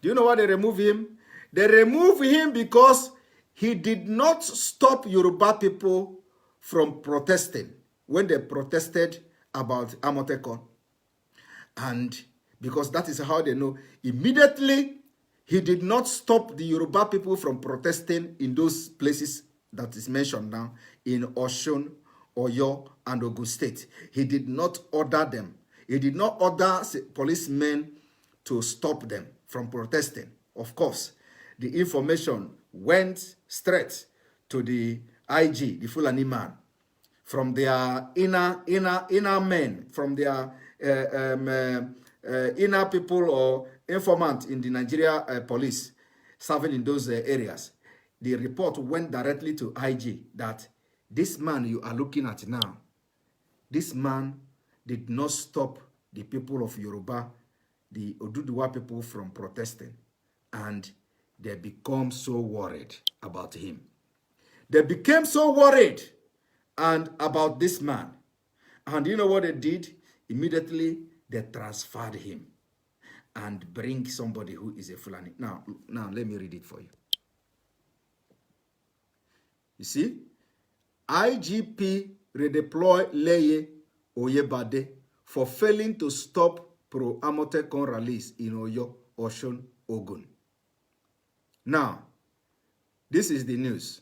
Do you know why they removed him? They removed him because he did not stop Yoruba people from protesting when they protested about Amotekon. And because that is how they know, immediately he did not stop the Yoruba people from protesting in those places that is mentioned now, in Oshun, Oyo, and Ogun State. He did not order them. He did not order policemen to stop them from protesting. Of course, the information went straight to the IG, the Fulani man, from their inner men, from their inner people or informant in the Nigeria police serving in those areas. The report went directly to IG that this man you are looking at now, this man did not stop the people of Yoruba, the Oduduwa people, from protesting. And they become so worried about him. They became so worried and about this man. And you know what they did? Immediately, they transferred him and bring somebody who is a Fulani. Now, let me read it for you. You see? IGP redeploy Leye Oyebade for failing to stop pro-Amotekon rallies in Oyo, Oshun, Ogun. Now, this is the news.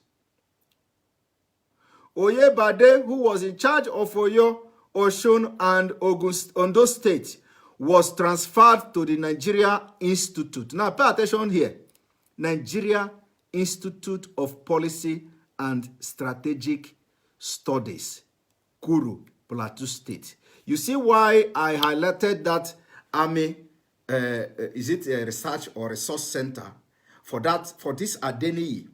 Oyebade, who was in charge of Oyo, Oshun, and Ondo State, was transferred to the Nigeria Institute. Now, pay attention here. Nigeria Institute of Policy and Strategic Studies, Kuru, Plateau State. You see why I highlighted that Army, is it a research or resource center, for this Adeniyi,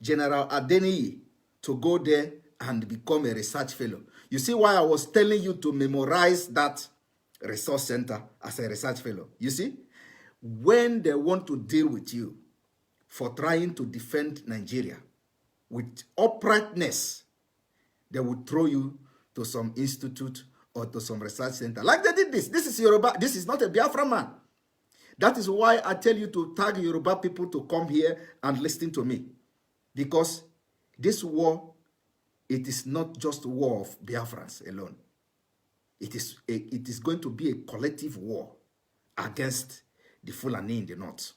General Adeniyi, to go there and become a research fellow. You see why I was telling you to memorize that resource center as a research fellow. You see, when they want to deal with you for trying to defend Nigeria with uprightness, they would throw you to some institute or to some research center. Like they did this. This is Yoruba. This is not a Biafra man. That is why I tell you to tag Yoruba people to come here and listen to me. Because this war, it is not just a war of Biafrans alone. It is going to be a collective war against the Fulani in the north.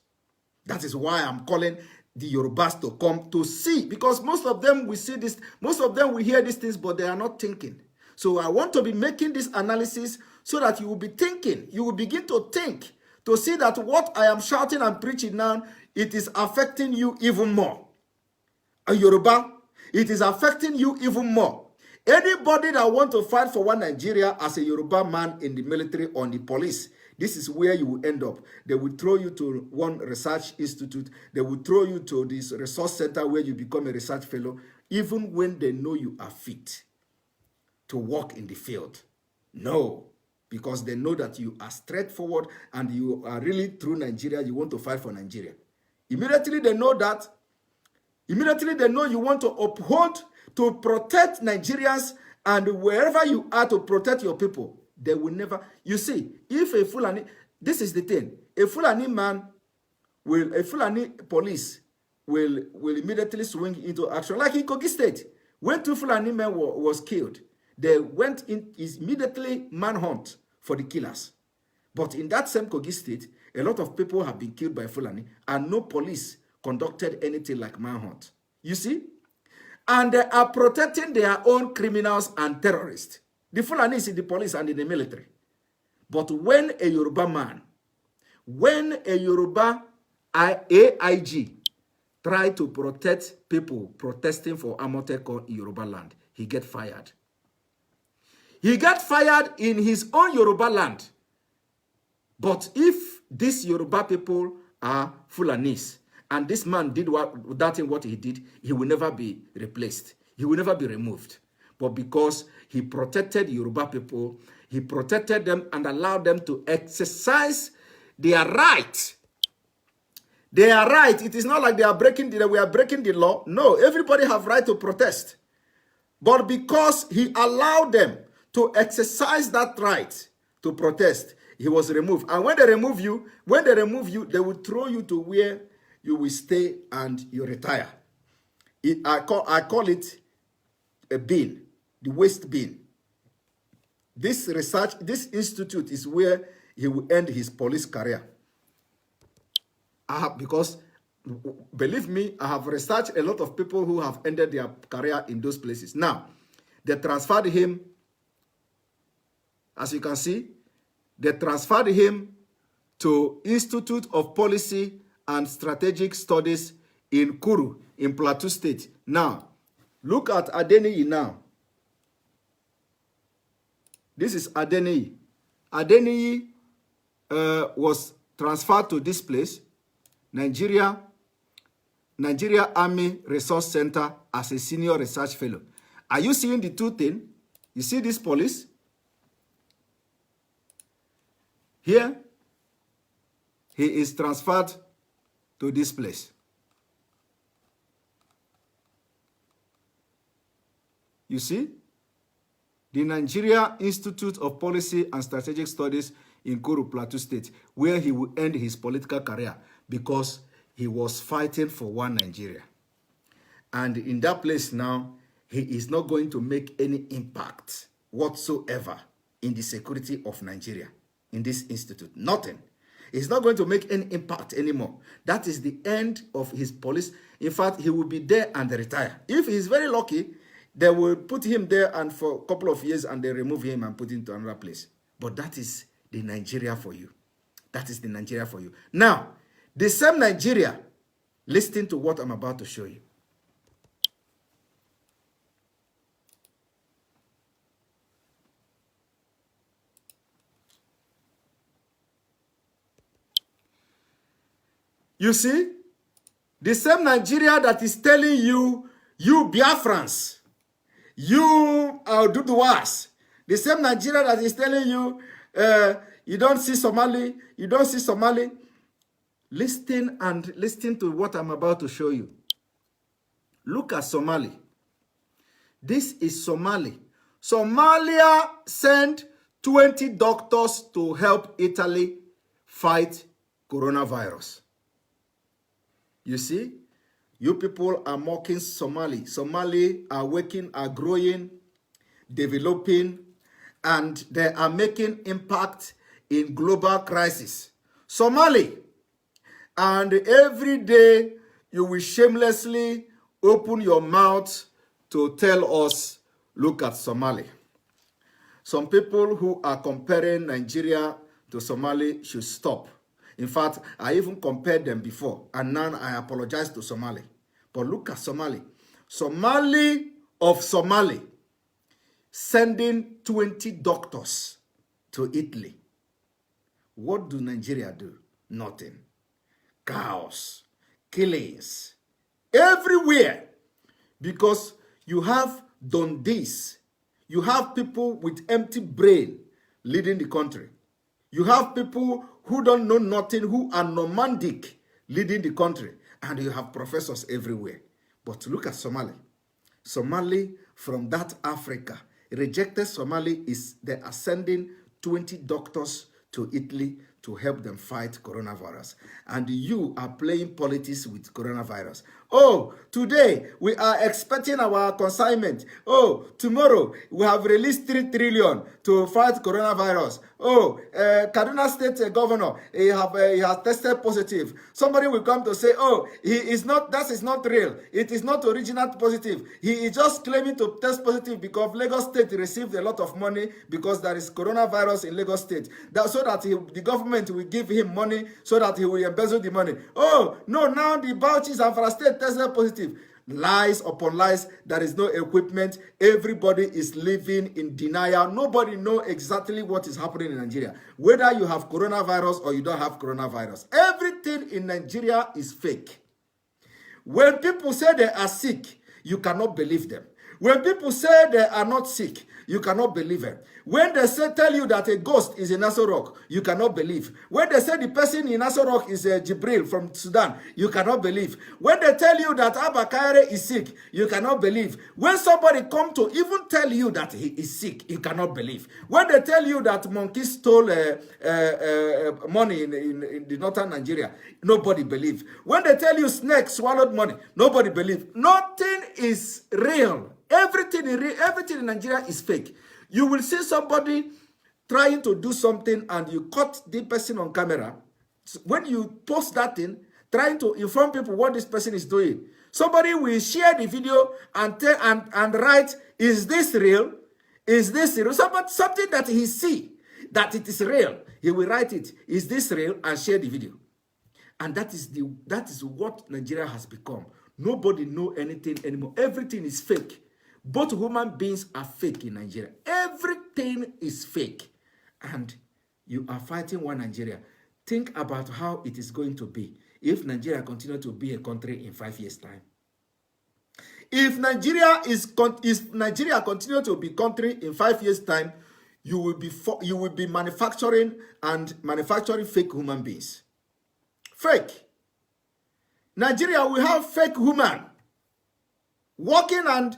That is why I'm calling the Yorubas to come to see. Because most of them will see this, most of them will hear these things, but they are not thinking. So I want to be making this analysis so that you will be thinking. You will begin to think, to see that what I am shouting and preaching now, it is affecting you even more. A Yoruba, it is affecting you even more. Anybody that want to fight for one Nigeria as a Yoruba man in the military or in the police, this is where you will end up. They will throw you to one research institute. They will throw you to this resource center where you become a research fellow, even when they know you are fit to work in the field. No, because they know that you are straightforward and you are really through Nigeria. You want to fight for Nigeria. Immediately they know that, Immediately they know you want to uphold, to protect Nigerians, and wherever you are to protect your people, they will never. You see, if a Fulani, this is the thing, a Fulani police will immediately swing into action. Like in Kogi State, when 2 Fulani men was killed, they went in immediately manhunt for the killers. But in that same Kogi State, a lot of people have been killed by Fulani, and no police conducted anything like manhunt. You see? And they are protecting their own criminals and terrorists. The Fulani is in the police and in the military. But when a Yoruba man, when a Yoruba AIG try to protect people protesting for Amotekun in Yoruba land, he get fired. He got fired in his own Yoruba land. But if these Yoruba people are Fulanis, and this man did what he did, he will never be replaced. He will never be removed. But because he protected Yoruba people, he protected them and allowed them to exercise their right. Their right. It is not like we are breaking the law. No, everybody have right to protest. But because he allowed them to exercise that right to protest, he was removed. And when they remove you, they will throw you to where you will stay and you retire. I call it a bin, the waste bin. This institute is where he will end his police career. Because, believe me, I have researched a lot of people who have ended their career in those places. Now, they transferred him, as you can see, they transferred him to Institute of Policy and Strategic Studies in Kuru, in Plateau State. Now, look at Adeniyi now. This is Adeniyi. Adeniyi was transferred to this place, Nigeria Army Resource Center, as a senior research fellow. Are you seeing the two things? You see this police? Here, he is transferred to this place. You see? The Nigeria Institute of Policy and Strategic Studies in Kuru, Plateau State, where he will end his political career because he was fighting for one Nigeria. And in that place now, he is not going to make any impact whatsoever in the security of Nigeria, in this institute. Nothing. He's not going to make any impact anymore. That is the end of his police. In fact, he will be there and retire. If he's very lucky, they will put him there and for a couple of years and they remove him and put him to another place. But that is the Nigeria for you. That is the Nigeria for you. Now, the same Nigeria, listen to what I'm about to show you. You see, the same Nigeria that is telling you, you Biafrans, you Duduwas, the same Nigeria that is telling you, you don't see Somali, you don't see Somali. Listen to what I'm about to show you. Look at Somali. This is Somali. Somalia sent 20 doctors to help Italy fight coronavirus. You see, you people are mocking Somali. Somali are working, are growing, developing, and they are making impact in global crisis. Somali. And every day you will shamelessly open your mouth to tell us, look at Somali. Some people who are comparing Nigeria to Somali should stop. In fact, I even compared them before, and now I apologize to Somali. But look at Somali. Somali of Somali sending 20 doctors to Italy. What do Nigeria do? Nothing. Chaos, killings, everywhere. Because you have done this. You have people with empty brain leading the country. You have people who don't know nothing, who are nomadic leading the country. And you have professors everywhere. But look at Somali. Somali from that Africa, rejected Somali they're sending 20 doctors to Italy to help them fight coronavirus. And you are playing politics with coronavirus. Oh, today we are expecting our consignment. Oh, tomorrow we have released 3 trillion to fight coronavirus. Oh, Kaduna State governor, he has tested positive. Somebody will come to say, oh, that is not real. It is not original positive. He is just claiming to test positive because Lagos State received a lot of money because there is coronavirus in Lagos State. So that the government will give him money so that he will embezzle the money. Oh, no, now the Bauchis and Fara State tested positive. Lies upon lies. There is no equipment. Everybody is living in denial. Nobody knows exactly what is happening in Nigeria. Whether you have coronavirus or you don't have coronavirus. Everything in Nigeria is fake. When people say they are sick, you cannot believe them. When people say they are not sick, you cannot believe it. When they tell you that a ghost is in Aso Rock, you cannot believe. When they say the person in Aso Rock is Jibril from Sudan, you cannot believe. When they tell you that Abba Kaire is sick, you cannot believe. When somebody come to even tell you that he is sick, you cannot believe. When they tell you that monkeys stole money in the northern Nigeria, nobody believes. When they tell you snakes swallowed money, nobody believes. Nothing is real. Everything in Nigeria is fake. You will see somebody trying to do something and you caught the person on camera. When you post that thing, trying to inform people what this person is doing, somebody will share the video and write, is this real? Is this real? Something that he see, that it is real. He will write it, is this real? And share the video. And that is what Nigeria has become. Nobody knows anything anymore. Everything is fake. Both human beings are fake in Nigeria. Everything is fake. And you are fighting one Nigeria. Think about how it is going to be if Nigeria continues to be a country in 5 years' time. If Nigeria continue to be country in 5 years' time, you will be manufacturing fake human beings. Fake. Nigeria will have fake human working and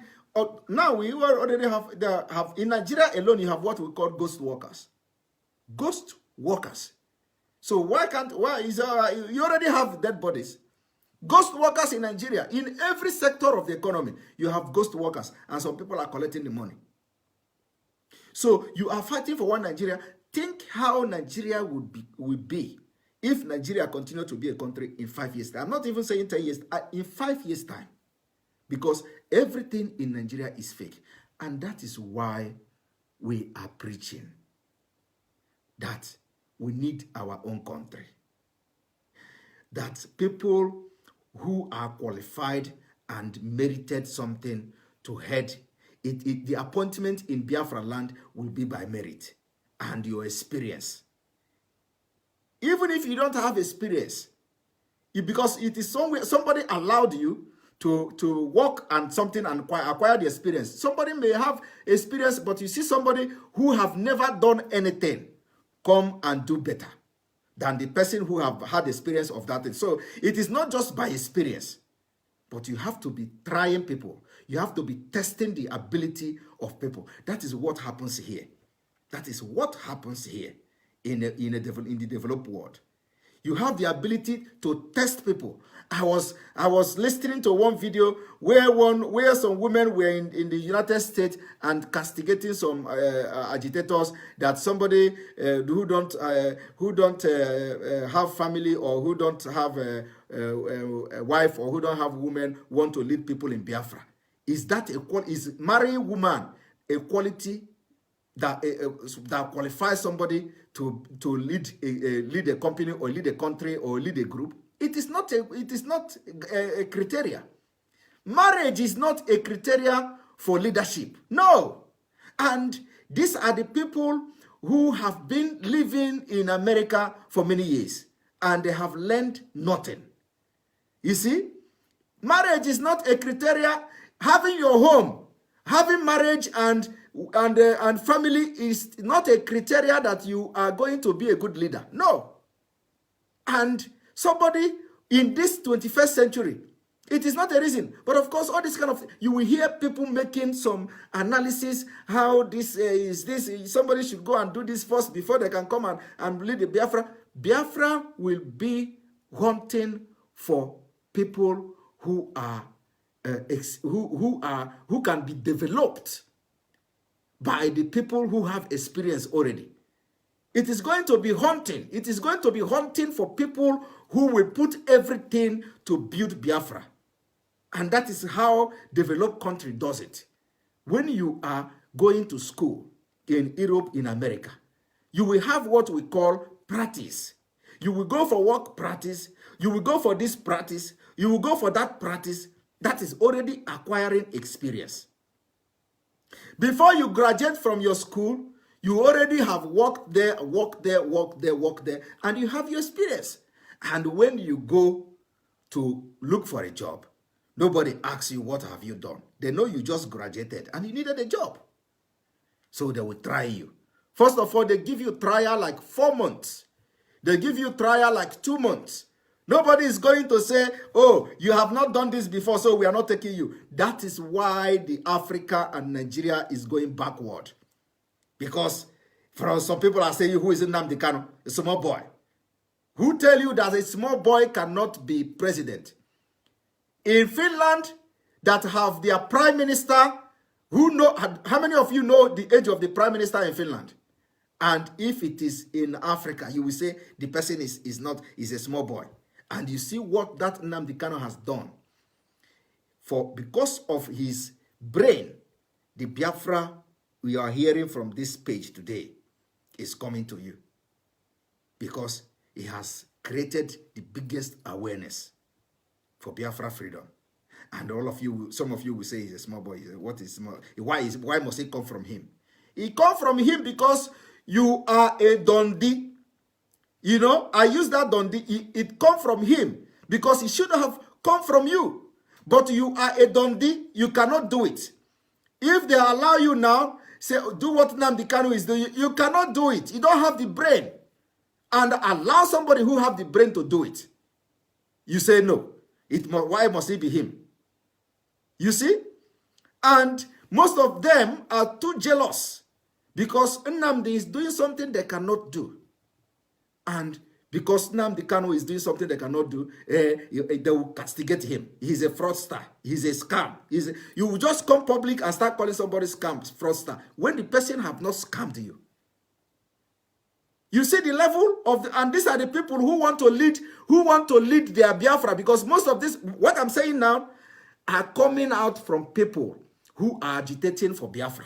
now we already have in Nigeria alone, you have what we call ghost workers. Ghost workers. So you already have dead bodies. Ghost workers in Nigeria, in every sector of the economy, you have ghost workers, and some people are collecting the money. So you are fighting for one Nigeria. Think how Nigeria will be if Nigeria continue to be a country in 5 years' time. I'm not even saying 10 years, in 5 years' time. Because everything in Nigeria is fake. And that is why we are preaching that we need our own country. That people who are qualified and merited something to head, the appointment in Biafra land will be by merit and your experience. Even if you don't have experience, because it is somebody allowed you to work on something and acquire the experience. Somebody may have experience, but you see somebody who have never done anything come and do better than the person who have had experience of that thing. So it is not just by experience, but you have to be trying people. You have to be testing the ability of people. That is what happens here. That is what happens here in the developed world. You have the ability to test people. I was listening to one video where some women were in the United States and castigating some agitators that somebody who don't have family or who don't have a wife or who don't have women want to lead people in Biafra. Is marrying woman a quality that qualifies somebody to lead a company or lead a country or lead a group? It is not a criteria. Marriage is not a criteria for leadership. No. And these are the people who have been living in America for many years and they have learned nothing. You see, marriage is not a criteria. Having your home, having marriage and family is not a criteria that you are going to be a good leader. No. And somebody in this 21st century, It is not a reason. But of course, all this kind of, you will hear people making some analysis, how this is this, somebody should go and do this first before they can come and lead the Biafra. Biafra will be hunting for people who are, who can be developed by the people who have experience already. It is going to be hunting. It is going to be hunting for people who will put everything to build Biafra. And that is how developed country does it. When you are going to school in Europe, in America, you will have what we call practice. You will go for work practice. You will go for this practice. You will go for that practice. That is already acquiring experience. Before you graduate from your school, you already have worked there, and you have your experience. And when you go to look for a job, nobody asks you, what have you done? They know you just graduated and you needed a job. So they will try you. First of all, they give you trial like 4 months. They give you trial like 2 months. Nobody is going to say, oh, you have not done this before, so we are not taking you. That is why the Africa and Nigeria is going backward. Because from some people are saying, who is Nnamdi Kanu? A small boy. Who tell you that a small boy cannot be president? In Finland, that have their prime minister, who know, how many of you know the age of the prime minister in Finland? And if it is in Africa, you will say the person is a small boy. And you see what that Nnamdi Kanu has done. Because of his brain, the Biafra we are hearing from this page today is coming to you. Because he has created the biggest awareness for Biafra freedom. And all of you, some of you will say he's a small boy. What is small? Why must it come from him? It comes from him because you are a Dundee. You know, I use that Dundee. It comes from him because it should have come from you. But you are a Dundee. You cannot do it. If they allow you now, say, do what Nnamdi Kanu is doing, you cannot do it. You don't have the brain. And allow somebody who have the brain to do it. You say no. Why must it be him? You see? And most of them are too jealous because Nnamdi is doing something they cannot do. And because Nnamdi Kanu is doing something they cannot do, they will castigate him. He's a fraudster. He's a scam. You will just come public and start calling somebody scam, fraudster, when the person have not scammed you. You see the level of and these are the people who want to lead their Biafra, because most of this, what I'm saying now, are coming out from people who are agitating for Biafra.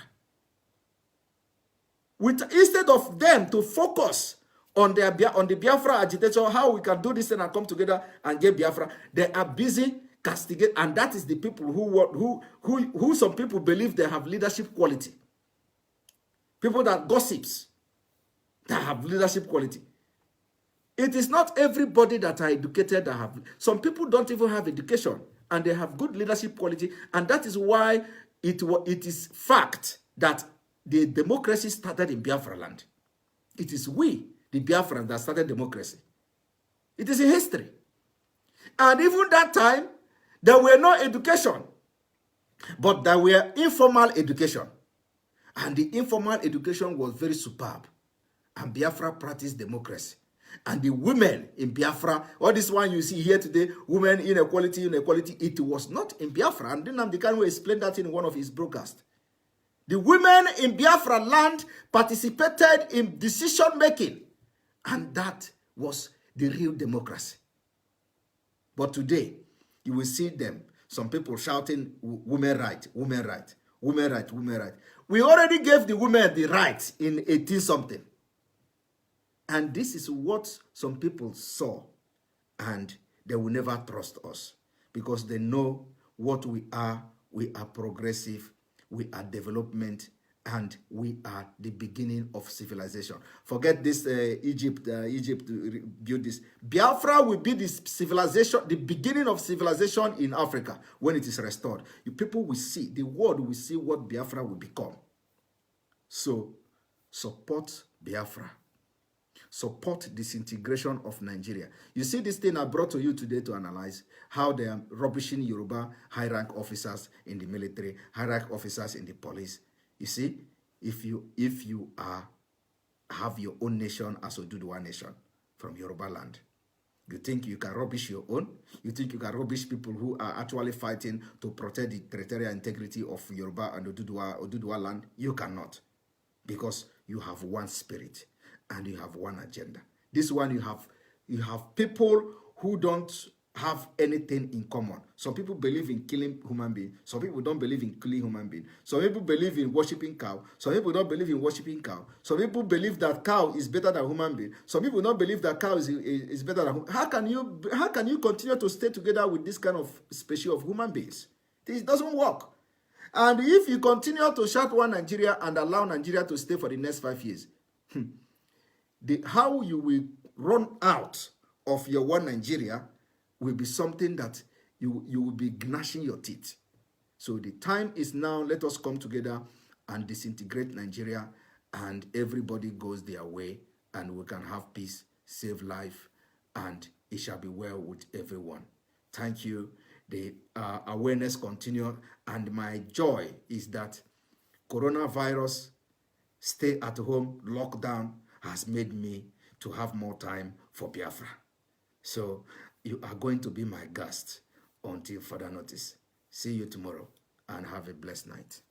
Instead of them to focus on the Biafra agitation, how we can do this and come together and get Biafra, they are busy castigating, and that is the people who some people believe they have leadership quality. People that gossips, that have leadership quality. It is not everybody that are educated that have. Some people don't even have education and they have good leadership quality, and that is why it is fact that the democracy started in Biafra land. It is we, the Biafrans, that started democracy. It is in history. And even that time, there were no education, but there were informal education. And the informal education was very superb. And Biafra practiced democracy. And the women in Biafra, all this one you see here today, women inequality, it was not in Biafra. And Nnamdi Kanu explained that in one of his broadcasts. The women in Biafra land participated in decision making. And that was the real democracy. But today, you will see them, some people shouting, women right, women right, women right, women right. We already gave the women the right in 18-something. And this is what some people saw, and they will never trust us because they know what we are. We are progressive, we are development, and we are the beginning of civilization. Forget this Egypt built this. Biafra will be this civilization, the beginning of civilization in Africa when it is restored. People will see, the world will see what Biafra will become. So support Biafra. support disintegration of Nigeria. You see this thing I brought to you today to analyze how they are rubbishing Yoruba high-rank officers in the military, high-rank officers in the police. You see, if you have your own nation as Oduduwa nation from Yoruba land, you think you can rubbish your own? You think you can rubbish people who are actually fighting to protect the territorial integrity of Yoruba and Oduduwa land? You cannot, because you have one spirit and you have one agenda. This one you have people who don't have anything in common. Some people believe in killing human beings. Some people don't believe in killing human beings. Some people believe in worshiping cow. Some people don't believe in worshiping cow. Some people believe that cow is better than human being. Some people don't believe that cow is better than human. How can you continue to stay together with this kind of species of human beings? This doesn't work. And if you continue to shout one Nigeria and allow Nigeria to stay for the next 5 years, how you will run out of your one Nigeria will be something that you will be gnashing your teeth. So the time is now. Let us come together and disintegrate Nigeria, and everybody goes their way, and we can have peace, save life, and it shall be well with everyone. Thank you. The awareness continue, and my joy is that coronavirus, stay at home, lockdown has made me to have more time for Biafra. So you are going to be my guest until further notice. See you tomorrow and have a blessed night.